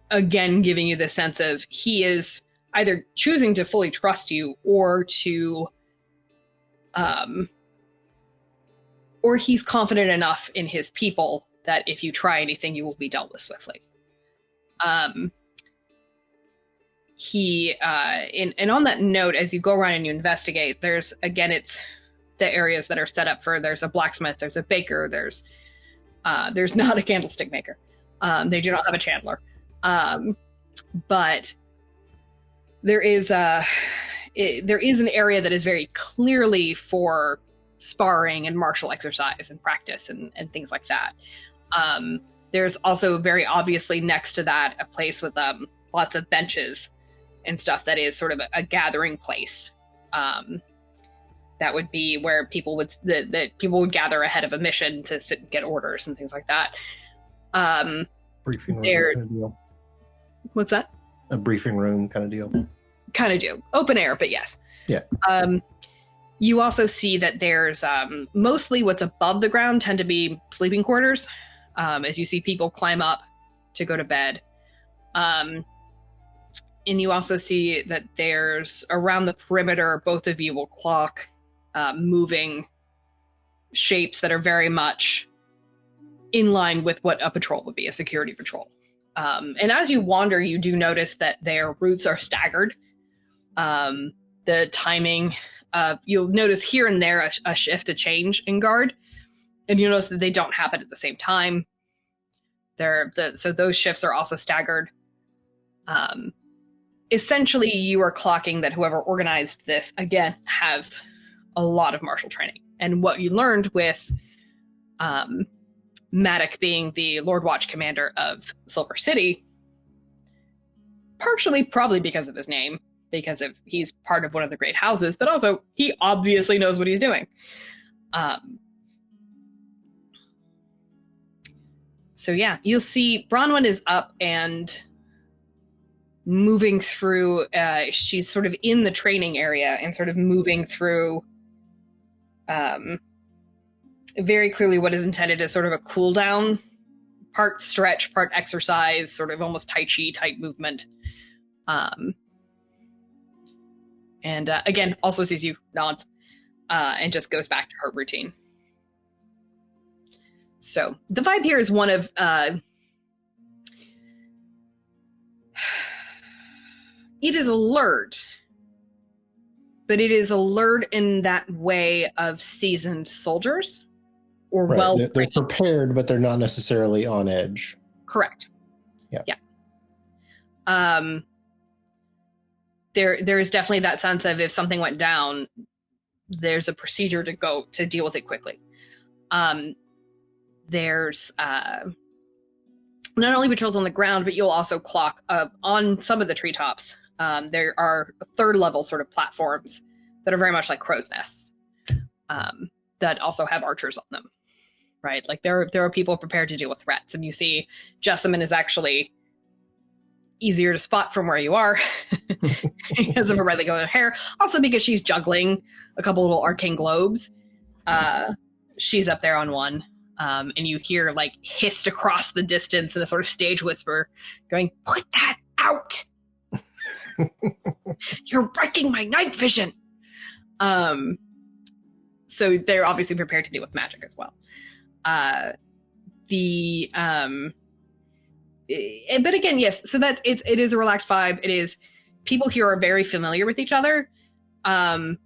Again, giving you the sense of he is either choosing to fully trust you or or he's confident enough in his people that if you try anything, you will be dealt with swiftly. And on that note, as you go around and you investigate, it's the areas that are set up for, there's a blacksmith, there's a baker, there's not a candlestick maker. They do not have a chandler. But there is an area that is very clearly for sparring and martial exercise and practice and things like that. There's also very obviously next to that a place with lots of benches and stuff that is sort of a gathering place. That would be where people would gather ahead of a mission to sit and get orders and things like that. Briefing room kind of deal. What's that? A briefing room kind of deal. Kind of do. Open air, but yes. Yeah. You also see that there's mostly what's above the ground tend to be sleeping quarters, as you see people climb up to go to bed. And you also see that there's around the perimeter, both of you will clock moving shapes that are very much in line with what a patrol would be, a security patrol. And as you wander, you do notice that their routes are staggered. The timing, you'll notice here and there a shift, a change in guard, and you'll notice that they don't happen at the same time. So those shifts are also staggered. Essentially, you are clocking that whoever organized this, again, has a lot of martial training. And what you learned with Maddock being the Lord Watch commander of Silver City, partially probably because of his name, because he's part of one of the great houses, but also he obviously knows what he's doing. So yeah, you'll see Bronwyn is up and moving through, she's sort of in the training area and sort of moving through very clearly what is intended as sort of a cool down, part stretch, part exercise, sort of almost Tai Chi type movement. And again, also sees you, nods, and just goes back to her routine. So the vibe here is one of it is alert, but it is alert in that way of seasoned soldiers or right. They're prepared, but they're not necessarily on edge. Correct. Yeah. There is definitely that sense of if something went down, there's a procedure to go to deal with it quickly. There's not only patrols on the ground, but you'll also clock on some of the treetops. There are third level sort of platforms that are very much like crow's nests. that also have archers on them, right? Like there are people prepared to deal with threats, and you see Jessamine is actually easier to spot from where you are because of her brightly colored hair. Also because she's juggling a couple little arcane globes. She's up there on one. And you hear like hissed across the distance in a sort of stage whisper going, "Put that out! You're wrecking my night vision." So they're obviously prepared to deal with magic as well. But again, yes. So it is a relaxed vibe. It is, people here are very familiar with each other, and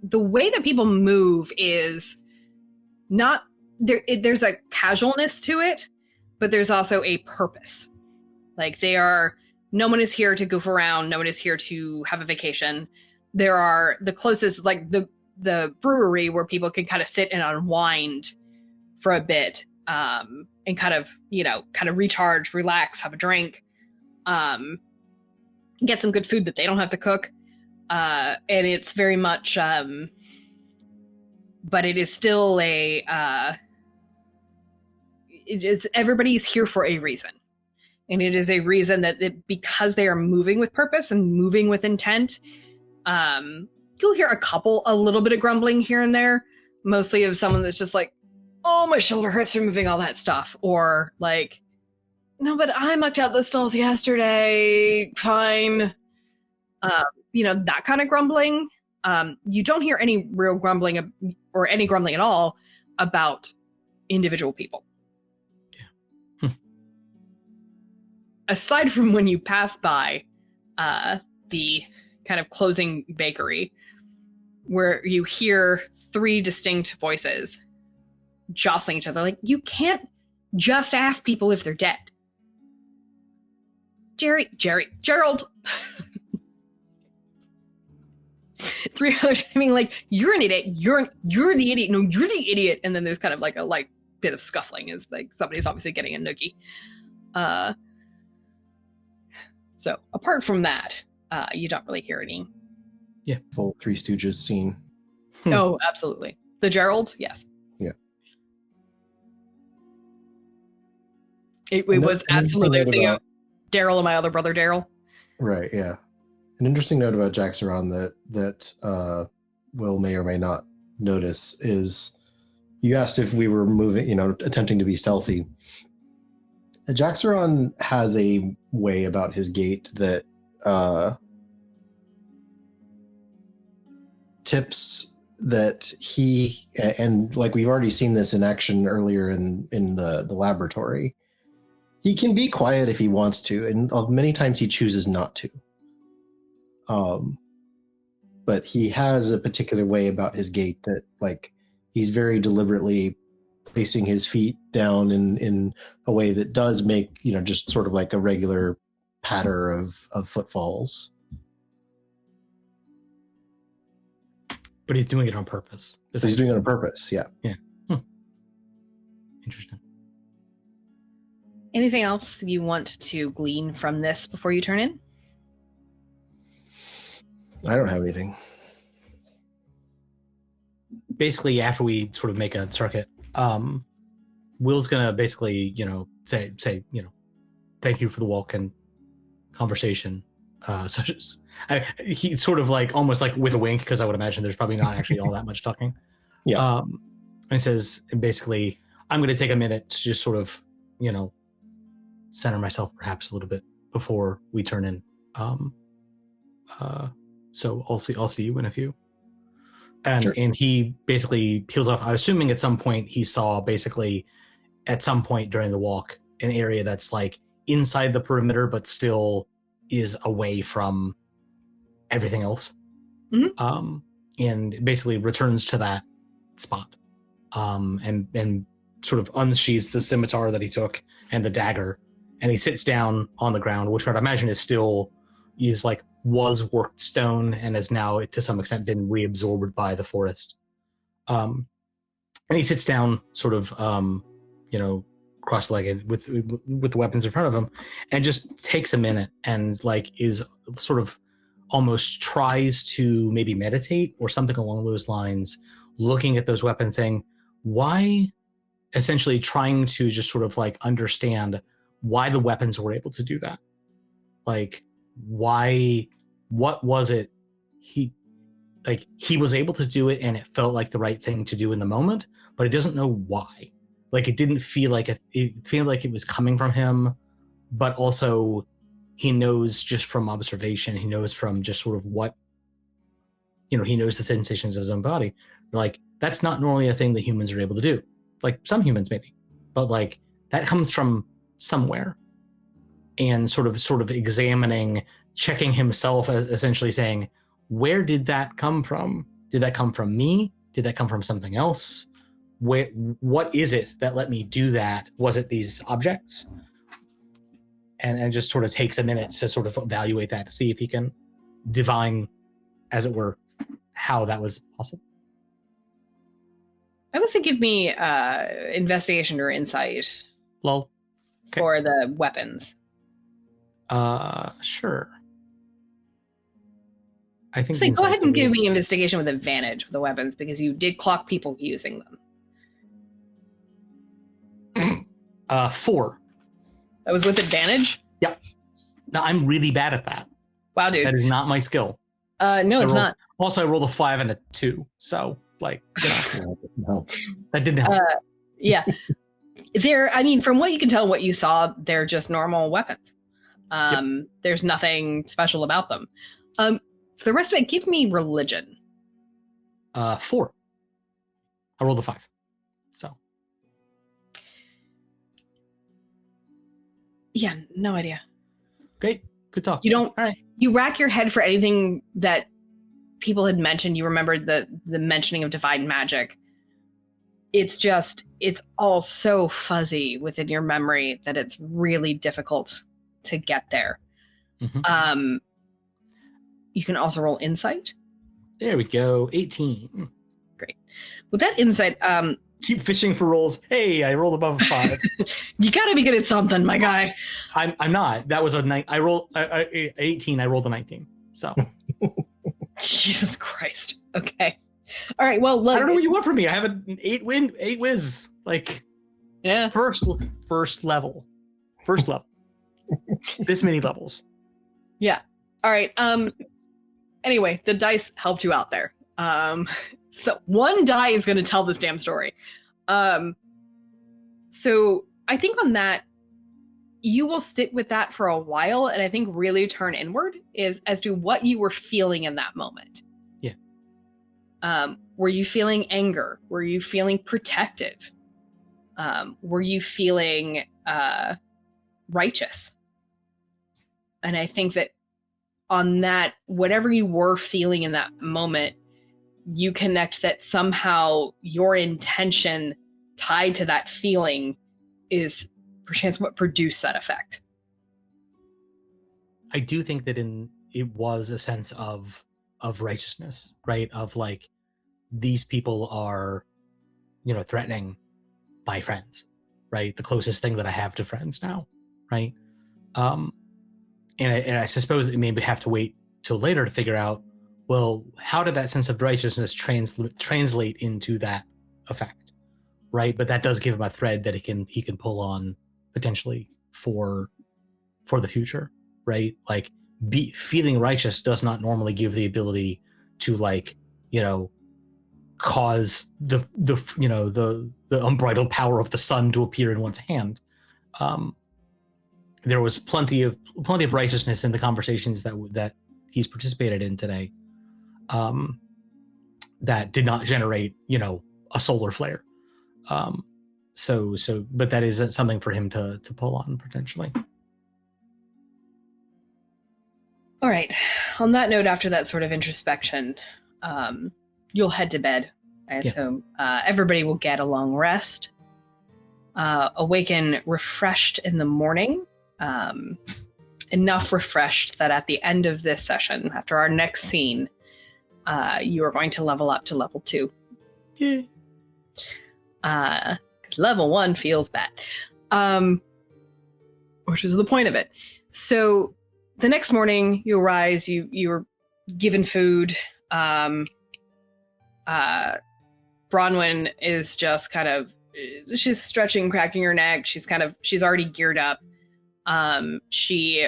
the way that people move is not there. There's a casualness to it, but there's also a purpose. Like no one is here to goof around. No one is here to have a vacation. There are the closest, like the brewery where people can kind of sit and unwind for a bit. And kind of recharge, relax, have a drink, get some good food that they don't have to cook. And it's very much, but it is still everybody's here for a reason. And it is a reason that because they are moving with purpose and moving with intent, you'll hear a little bit of grumbling here and there, mostly of someone that's just like, "Oh, my shoulder hurts from moving all that stuff." Or like, "No, but I mucked out the stalls yesterday. Fine." That kind of grumbling. You don't hear any real grumbling or any grumbling at all about individual people. Yeah. Aside from when you pass by the kind of closing bakery, where you hear 3 distinct voices jostling each other. Like, you can't just ask people if they're dead. Gerald. 3 others. I mean, like, "You're an idiot. You're the idiot. No, you're the idiot." And then there's kind of like a light bit of scuffling as like somebody's obviously getting a noogie. So apart from that, you don't really hear any. Yeah. Full Three Stooges scene. Oh, absolutely. The Geralds, yes. Yeah. It was absolutely a thing of Daryl and my other brother Daryl. Right, yeah. An interesting note about Jaxiron that Will may or may not notice is, you asked if we were moving, attempting to be stealthy. Jaxiron has a way about his gait that tips that he, and like we've already seen this in action earlier in the laboratory, he can be quiet if he wants to, and many times he chooses not to. But he has a particular way about his gait that, like, he's very deliberately placing his feet down in a way that does make, just sort of like a regular patter of footfalls. But he's doing it on purpose. So he's doing it on purpose, yeah. Yeah. Interesting. Anything else you want to glean from this before you turn in? I don't have anything. Basically, after we sort of make a circuit, Will's gonna basically, say, thank you for the walk and conversation, such as he sort of like almost like with a wink, because I would imagine there's probably not actually all that much talking. Yeah. And he says, basically, I'm going to take a minute to just sort of, center myself perhaps a little bit before we turn in. So I'll see you in a few. And Sure. And he basically peels off. I'm assuming at some point he saw basically at some point during the walk an area that's like inside the perimeter, but still is away from everything else. Mm-hmm. And basically returns to that spot. And sort of unsheathes the scimitar that he took and the dagger, and he sits down on the ground, which I'd imagine was worked stone and has now to some extent been reabsorbed by the forest. And he sits down sort of, cross-legged with the weapons in front of him, and just takes a minute and like is sort of almost tries to maybe meditate or something along those lines, looking at those weapons, saying, why, essentially trying to just sort of like understand why the weapons were able to do that. Like, why, what was it he was able to do it and it felt like the right thing to do in the moment, but it doesn't know why. Like, it didn't feel like it felt like it was coming from him, but also he knows just from observation, he knows from just sort of what, he knows the sensations of his own body. Like, that's not normally a thing that humans are able to do. Like, some humans maybe, but like, that comes from somewhere. And sort of examining, checking himself, as essentially saying, where did that come from? Did that come from me? Did that come from something else? What is it that let me do that? Was it these objects? And just sort of takes a minute to sort of evaluate that, to see if he can divine, as it were, how that was possible. I would say give me investigation or insight Lol. Okay. for the weapons. Sure. I think. So go ahead and give me investigation with advantage with the weapons, because you did clock people using them. 4. That was with advantage? Yep. No, I'm really bad at that. Wow, dude. That is not my skill. No, it's not. Also, I rolled a 5 and a 2, so like, No. that didn't help. Yeah. From what you can tell, what you saw, they're just normal weapons. There's nothing special about them. For the rest of it, give me religion. 4. I rolled a 5. So. Yeah, no idea. Great. Good talk. You don't. All right. You rack your head for anything that people had mentioned. You remember the mentioning of divine magic. It's all so fuzzy within your memory that it's really difficult to get there. Mm-hmm. You can also roll insight. There we go. 18. Great. With that insight, Keep fishing for rolls. Hey, I rolled above a 5. you gotta be good at something, my guy. I'm not. That was a 9. I rolled 18. I rolled a 19. So. Jesus Christ. Okay. All right. Well, look. I don't know what you want from me. I have an 8 whiz. Like, Yeah. first level. This many levels. Yeah. All right. Anyway, the dice helped you out there. So one die is going to tell this damn story. So I think on that, you will sit with that for a while, and I think really turn inward as to what you were feeling in that moment. Yeah. Were you feeling anger? Were you feeling protective? Were you feeling righteous? And I think that on that, whatever you were feeling in that moment, you connect that somehow your intention tied to that feeling is perchance what produced that effect. I do think that it was a sense of righteousness, right? Of like, these people are, threatening my friends, right? The closest thing that I have to friends now, right? And I suppose it maybe have to wait till later to figure out, well, how did that sense of righteousness translate into that effect, right? But that does give him a thread that he can pull on potentially for the future, right? Like, feeling righteous does not normally give the ability to, like, cause the unbridled power of the sun to appear in one's hand. There was plenty of righteousness in the conversations that he's participated in today, that did not generate, a solar flare. But that is something for him to pull on potentially. All right. On that note, after that sort of introspection, you'll head to bed. I assume everybody will get a long rest. Awaken refreshed in the morning. Enough refreshed that at the end of this session, after our next scene, you are going to level up to level 2. Yeah. Because level 1 feels bad. Which is the point of it. So the next morning you arise, you're given food. Bronwyn is just kind of, she's stretching, cracking her neck. She's already geared up. She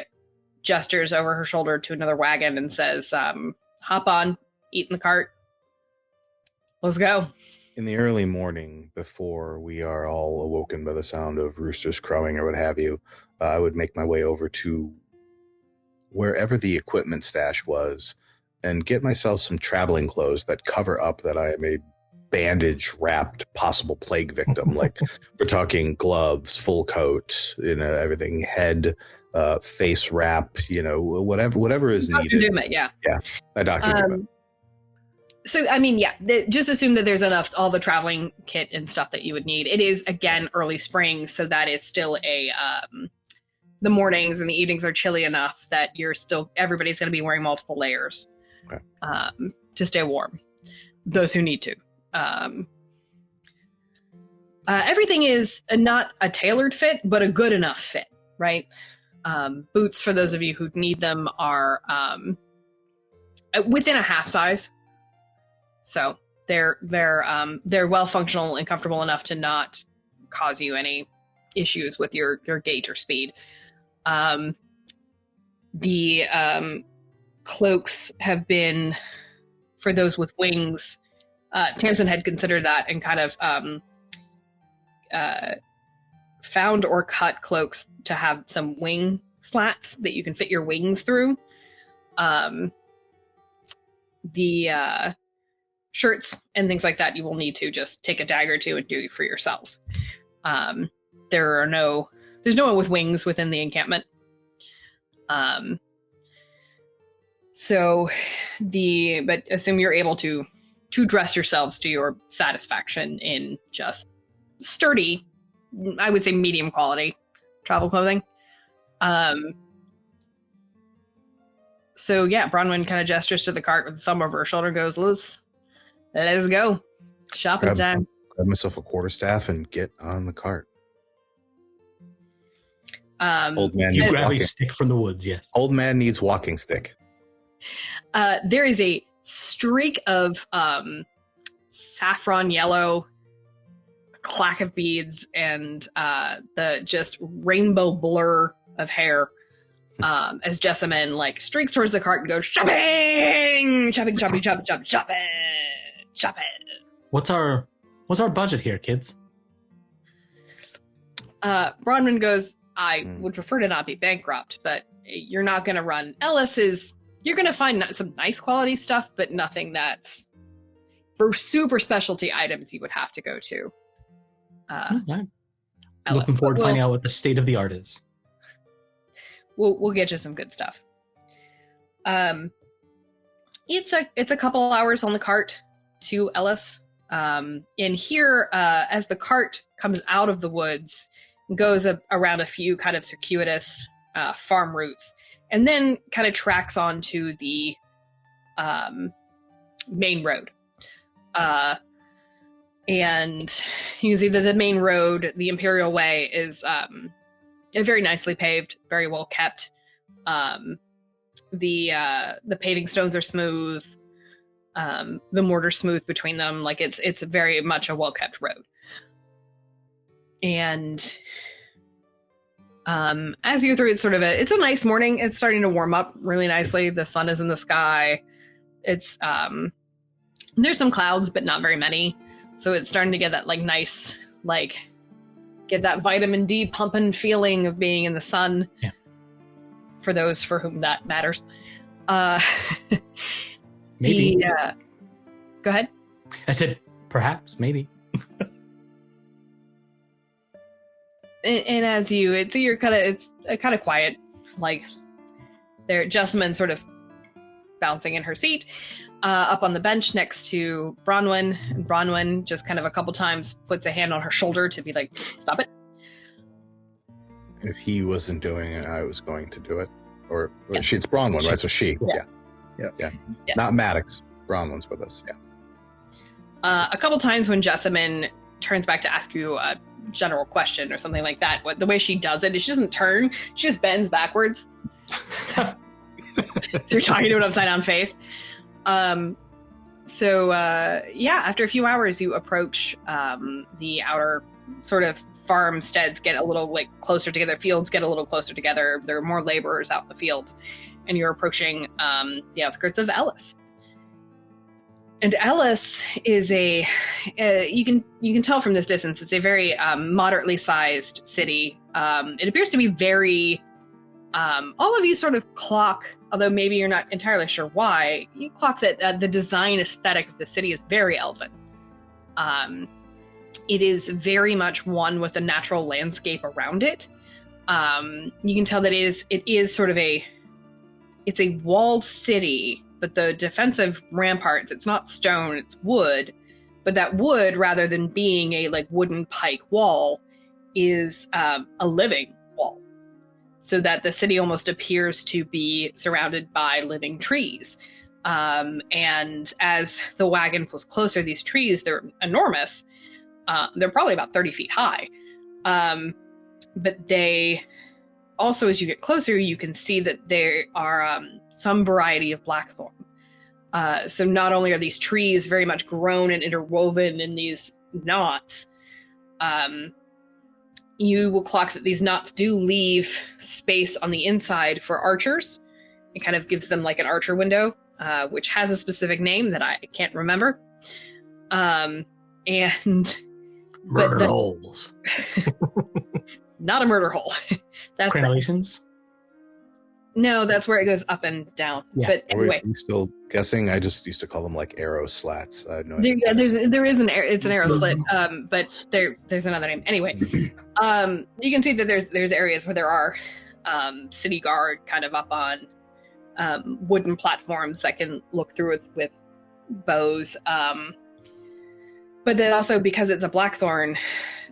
gestures over her shoulder to another wagon and says, hop on, eat in the cart. Let's go. In the early morning, before we are all awoken by the sound of roosters crowing or what have you, I would make my way over to wherever the equipment stash was and get myself some traveling clothes that cover up that I am a bandage-wrapped possible plague victim. Like, we're talking gloves, full coat, everything, head, face wrap, whatever is needed. Dr. Dumet, yeah. Yeah, a Dr. Dumet. So, I mean, yeah, just assume that there's enough, all the traveling kit and stuff that you would need. It is, again, early spring, so that is still the mornings and the evenings are chilly enough that everybody's going to be wearing multiple layers to stay warm. Those who need to. Everything is not a tailored fit, but a good enough fit, right? Boots, for those of you who need them, are within a half size. So they're well functional and comfortable enough to not cause you any issues with your gait or speed. The cloaks have been, for those with wings, Tamsin had considered that and kind of found or cut cloaks to have some wing slats that you can fit your wings through. The shirts and things like that you will need to just take a dagger to and do for yourselves. There's no one with wings within the encampment. But assume you're able to dress yourselves to your satisfaction in just sturdy, I would say medium quality travel clothing. So yeah, Bronwyn kind of gestures to the cart with a thumb over her shoulder and goes, let's go. Shopping time. Grab myself a quarterstaff and get on the cart. Old man, you grab a stick from the woods, yes. Old man needs walking stick. There is a streak of saffron yellow, a clack of beads, and the just rainbow blur of hair as Jessamine streaks towards the cart and goes, shopping! Shopping, shopping, shopping, shopping, shopping, shopping. What's our budget here, kids? Bronwyn goes, I would prefer to not be bankrupt, but you're not going to run. You're going to find some nice quality stuff, but nothing that's for super specialty items you would have to go to. Looking forward to finding out what the state of the art is. We'll get you some good stuff. It's a couple hours on the cart to Ellis. In here, as the cart comes out of the woods, goes around a few kind of circuitous farm routes, and then kind of tracks onto the main road. And you can see that the main road, the Imperial Way, is very nicely paved, very well kept. The paving stones are smooth. The mortar's smooth between them. It's very much a well kept road. And as you're through, it's a nice morning. It's starting to warm up really nicely. The sun is in the sky. It's there's some clouds, but not very many. So it's starting to get that nice, get that vitamin D pumping feeling of being in the sun. Yeah. For those for whom that matters. Maybe. Go ahead. I said, perhaps, maybe. And as you're it's kind of quiet, there, Jessamine sort of bouncing in her seat, up on the bench next to Bronwyn, and Bronwyn just kind of a couple times puts a hand on her shoulder to be like, stop it. If he wasn't doing it, I was going to do it. Or yeah. It's Bronwyn, right? So she, yeah. Not Maddox. Bronwyn's with us, yeah. A couple times when Jessamine turns back to ask you a general question or something like that, the way she does it is she doesn't turn, she just bends backwards. So you're talking to an upside down face. After a few hours, you approach the outer sort of farmsteads get a little like closer together, fields get a little closer together. There are more laborers out in the fields, and you're approaching the outskirts of Ellis. And Ellis is you can tell from this distance, it's a very moderately sized city. It appears to be very, all of you sort of clock, although maybe you're not entirely sure why, you clock that the design aesthetic of the city is very elven. It is very much one with the natural landscape around it. You can tell that it is sort of it's a walled city, but the defensive ramparts, it's not stone, it's wood. But that wood, rather than being a like wooden pike wall, is a living wall. So that the city almost appears to be surrounded by living trees. And as the wagon pulls closer, these trees, they're enormous. They're probably about 30 feet high. But they also, as you get closer, you can see that there are some variety of blackthorn. So not only are these trees very much grown and interwoven in these knots, you will clock that these knots do leave space on the inside for archers. It kind of gives them like an archer window, which has a specific name that I can't remember. Murder holes. Not a murder hole. That's Crenellations? No, that's where it goes up and down. Yeah. But anyway, Are we still guessing? I just used to call them like arrow slats. I had no there, idea. yeah, there is it's an arrow slit. But there's another name. Anyway, you can see that there's areas where there are city guard kind of up on wooden platforms that can look through with bows. But then also because it's a blackthorn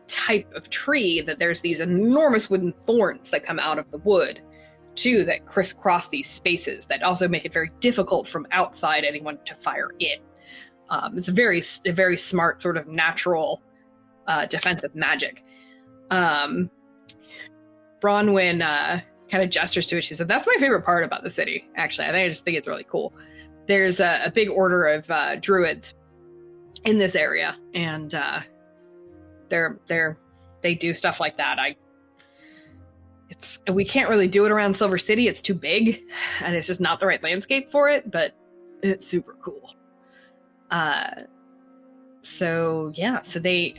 type of tree, that there's these enormous wooden thorns that come out of the wood too, that crisscross these spaces that also make it very difficult from outside anyone to fire in. It's a very smart sort of natural defensive magic. Bronwyn kind of gestures to it. She said, "That's my favorite part about the city, actually. I just think it's really cool. There's a big order of druids in this area, and they do stuff like that. We can't really do it around Silver City. It's too big, and it's just not the right landscape for it, but it's super cool." So they,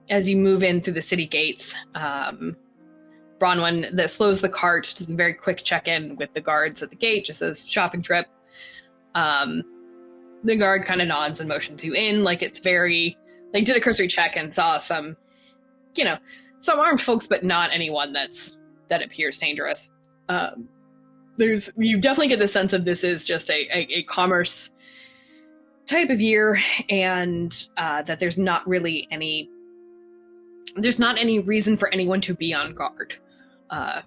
as you move in through the city gates, Bronwyn that slows the cart, does a very quick check-in with the guards at the gate, just says shopping trip. The guard kind of nods and motions you in, like it's very, like did a cursory check and saw some armed folks, but not anyone that appears dangerous. You definitely get the sense that this is just a commerce type of year, and that there's not any reason for anyone to be on guard, on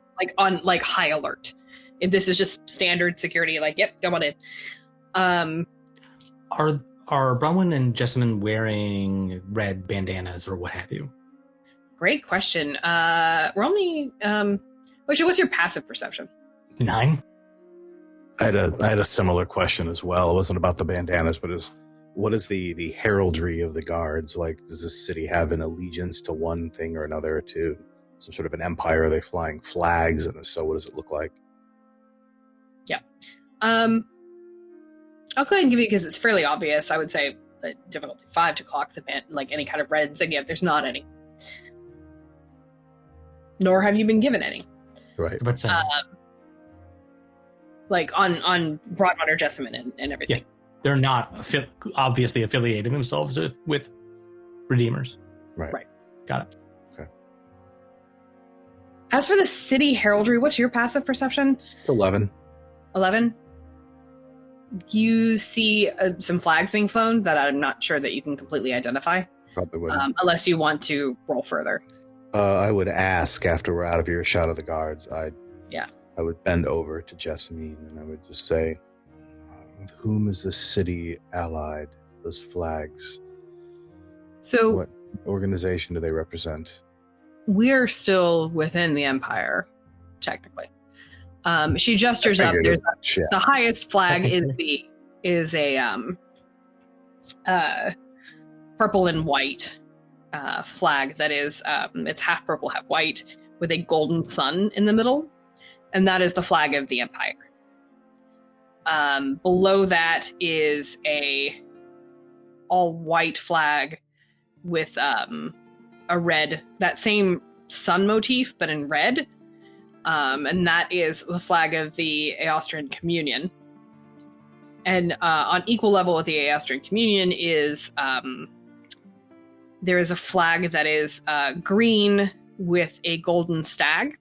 high alert. If this is just standard security, like, yep, come on in. Are Bronwyn and Jessamine wearing red bandanas or what have you? Great question. Roll me. What's your passive perception? 9. I had a similar question as well. It wasn't about the bandanas, but what is the heraldry of the guards? Like, does this city have an allegiance to one thing or another, to some sort of an empire? Are they flying flags? And if so, what does it look like? Yeah. I'll go ahead and give you, because it's fairly obvious, I would say difficulty 5 to clock the band, like any kind of red insignia. There's not any. Nor have you been given any. Right. But like on Broadwater, Jessamine, and everything. Yeah, they're not obviously affiliating themselves with Redeemers. Right. Got it. Okay. As for the city heraldry, what's your passive perception? It's 11. 11? You see some flags being flown that I'm not sure that you can completely identify. Probably wouldn't. Unless you want to roll further. I would ask after we're out of earshot of the guards. I would bend over to Jessamine and I would just say, "With whom is this city allied? Those flags. So What organization do they represent?" we're still within the Empire, technically. She gestures up. figured There's as much, yeah. the highest flag is a purple and white flag that is it's half purple, half white, with a golden sun in the middle, and that is the flag of the Empire. Below that is a all white flag with a red, that same sun motif, but in red. And that is the flag of the Austrian Communion. And on equal level with the Austrian Communion is there is a flag that is green with a golden stag.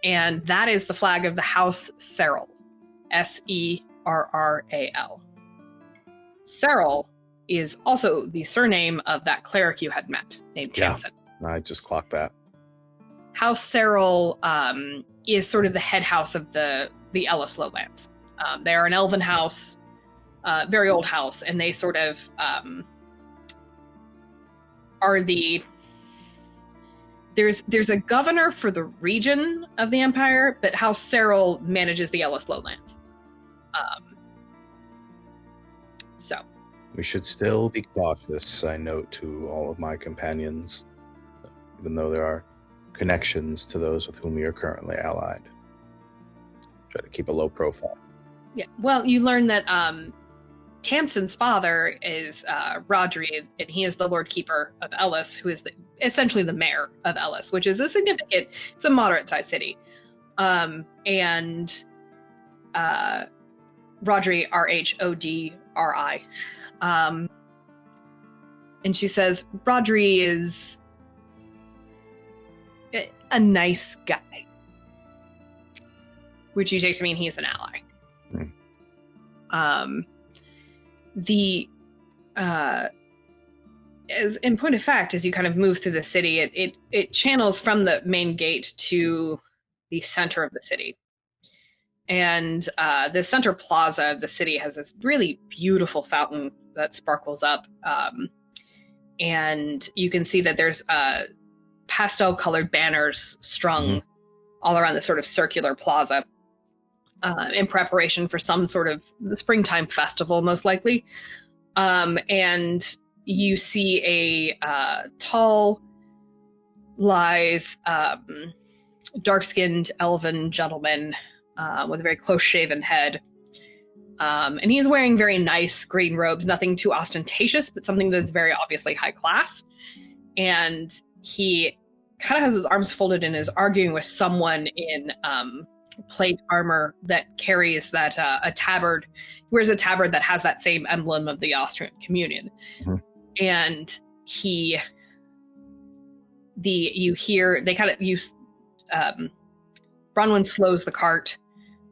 And that is the flag of the House Serral. Serral. Serral is also the surname of that cleric you had met, named Tamsin. I just clocked that. House Serral is sort of the head house of the Ellis Lowlands. They are an elven house, very old house, and they sort of are the... There's a governor for the region of the Empire, but House Serral manages the Ellis Lowlands. So... We should still be cautious, I note to all of my companions, even though there are connections to those with whom we are currently allied. Try to keep a low profile. Yeah, well, you learn that Tamsin's father is Rodri, and he is the Lord Keeper of Ellis, who is essentially the mayor of Ellis, which is it's a moderate-sized city. And Rodri, R-H-O-D-R-I. And she says, Rodri is a nice guy. Which you take to mean he's an ally. As in point of fact, as you kind of move through the city, it channels from the main gate to the center of the city. And the center plaza of the city has this really beautiful fountain that sparkles up. And you can see that there's pastel-colored banners strung all around the sort of circular plaza in preparation for some sort of springtime festival, most likely. And you see a tall, lithe, dark-skinned elven gentleman with a very close-shaven head. And he's wearing very nice green robes, nothing too ostentatious, but something that's very obviously high class. And he kind of has his arms folded and is arguing with someone in plate armor that carries that a tabard. He wears a tabard that has that same emblem of the Austrian Communion. And Bronwyn slows the cart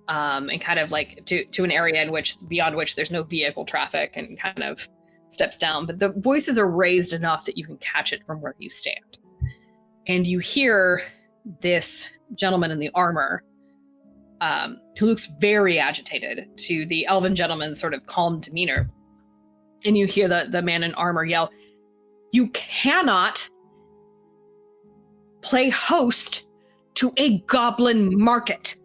and kind of like to an area beyond which there's no vehicle traffic, and kind of steps down. But the voices are raised enough that you can catch it from where you stand. And you hear this gentleman in the armor, who looks very agitated, to the elven gentleman's sort of calm demeanor. And you hear the man in armor yell, "You cannot play host to a goblin market.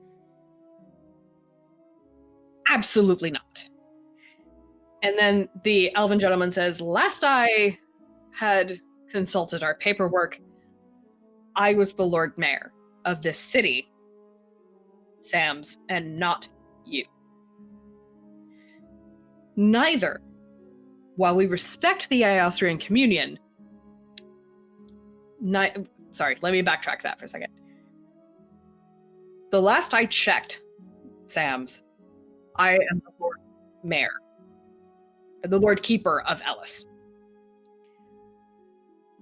Absolutely not." And then the elven gentleman says, "Last I had consulted our paperwork, I was the Lord Mayor of this city, Sam's, and not you. Neither, while we respect the Austrian Communion..." Sorry, let me backtrack that for a second. "The last I checked, Sam's, I am the Lord Mayor, the Lord Keeper of Ellis.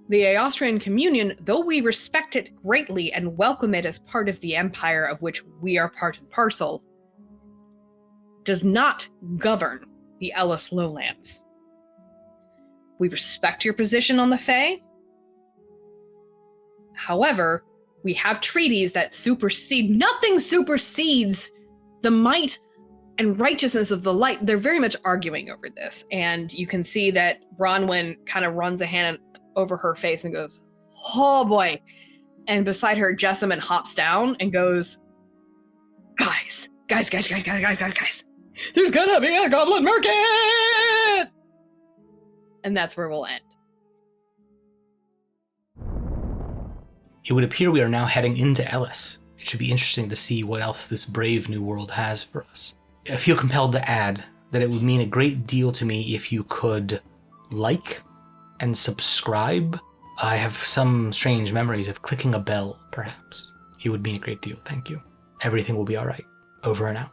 The Austrian Communion, though we respect it greatly and welcome it as part of the empire of which we are part and parcel, does not govern the Ellis Lowlands. We respect your position on the Fae. However, we have treaties that supersede. Nothing supersedes the might and righteousness of the light." They're very much arguing over this. And you can see that Bronwyn kind of runs a hand over her face and goes, "Oh boy." And beside her, Jessamine hops down and goes, Guys. There's gonna be a goblin market! And that's where we'll end. It would appear we are now heading into Ellis. It should be interesting to see what else this brave new world has for us. I feel compelled to add that it would mean a great deal to me if you could like and subscribe. I have some strange memories of clicking a bell, perhaps. It would mean a great deal. Thank you. Everything will be all right. Over and out.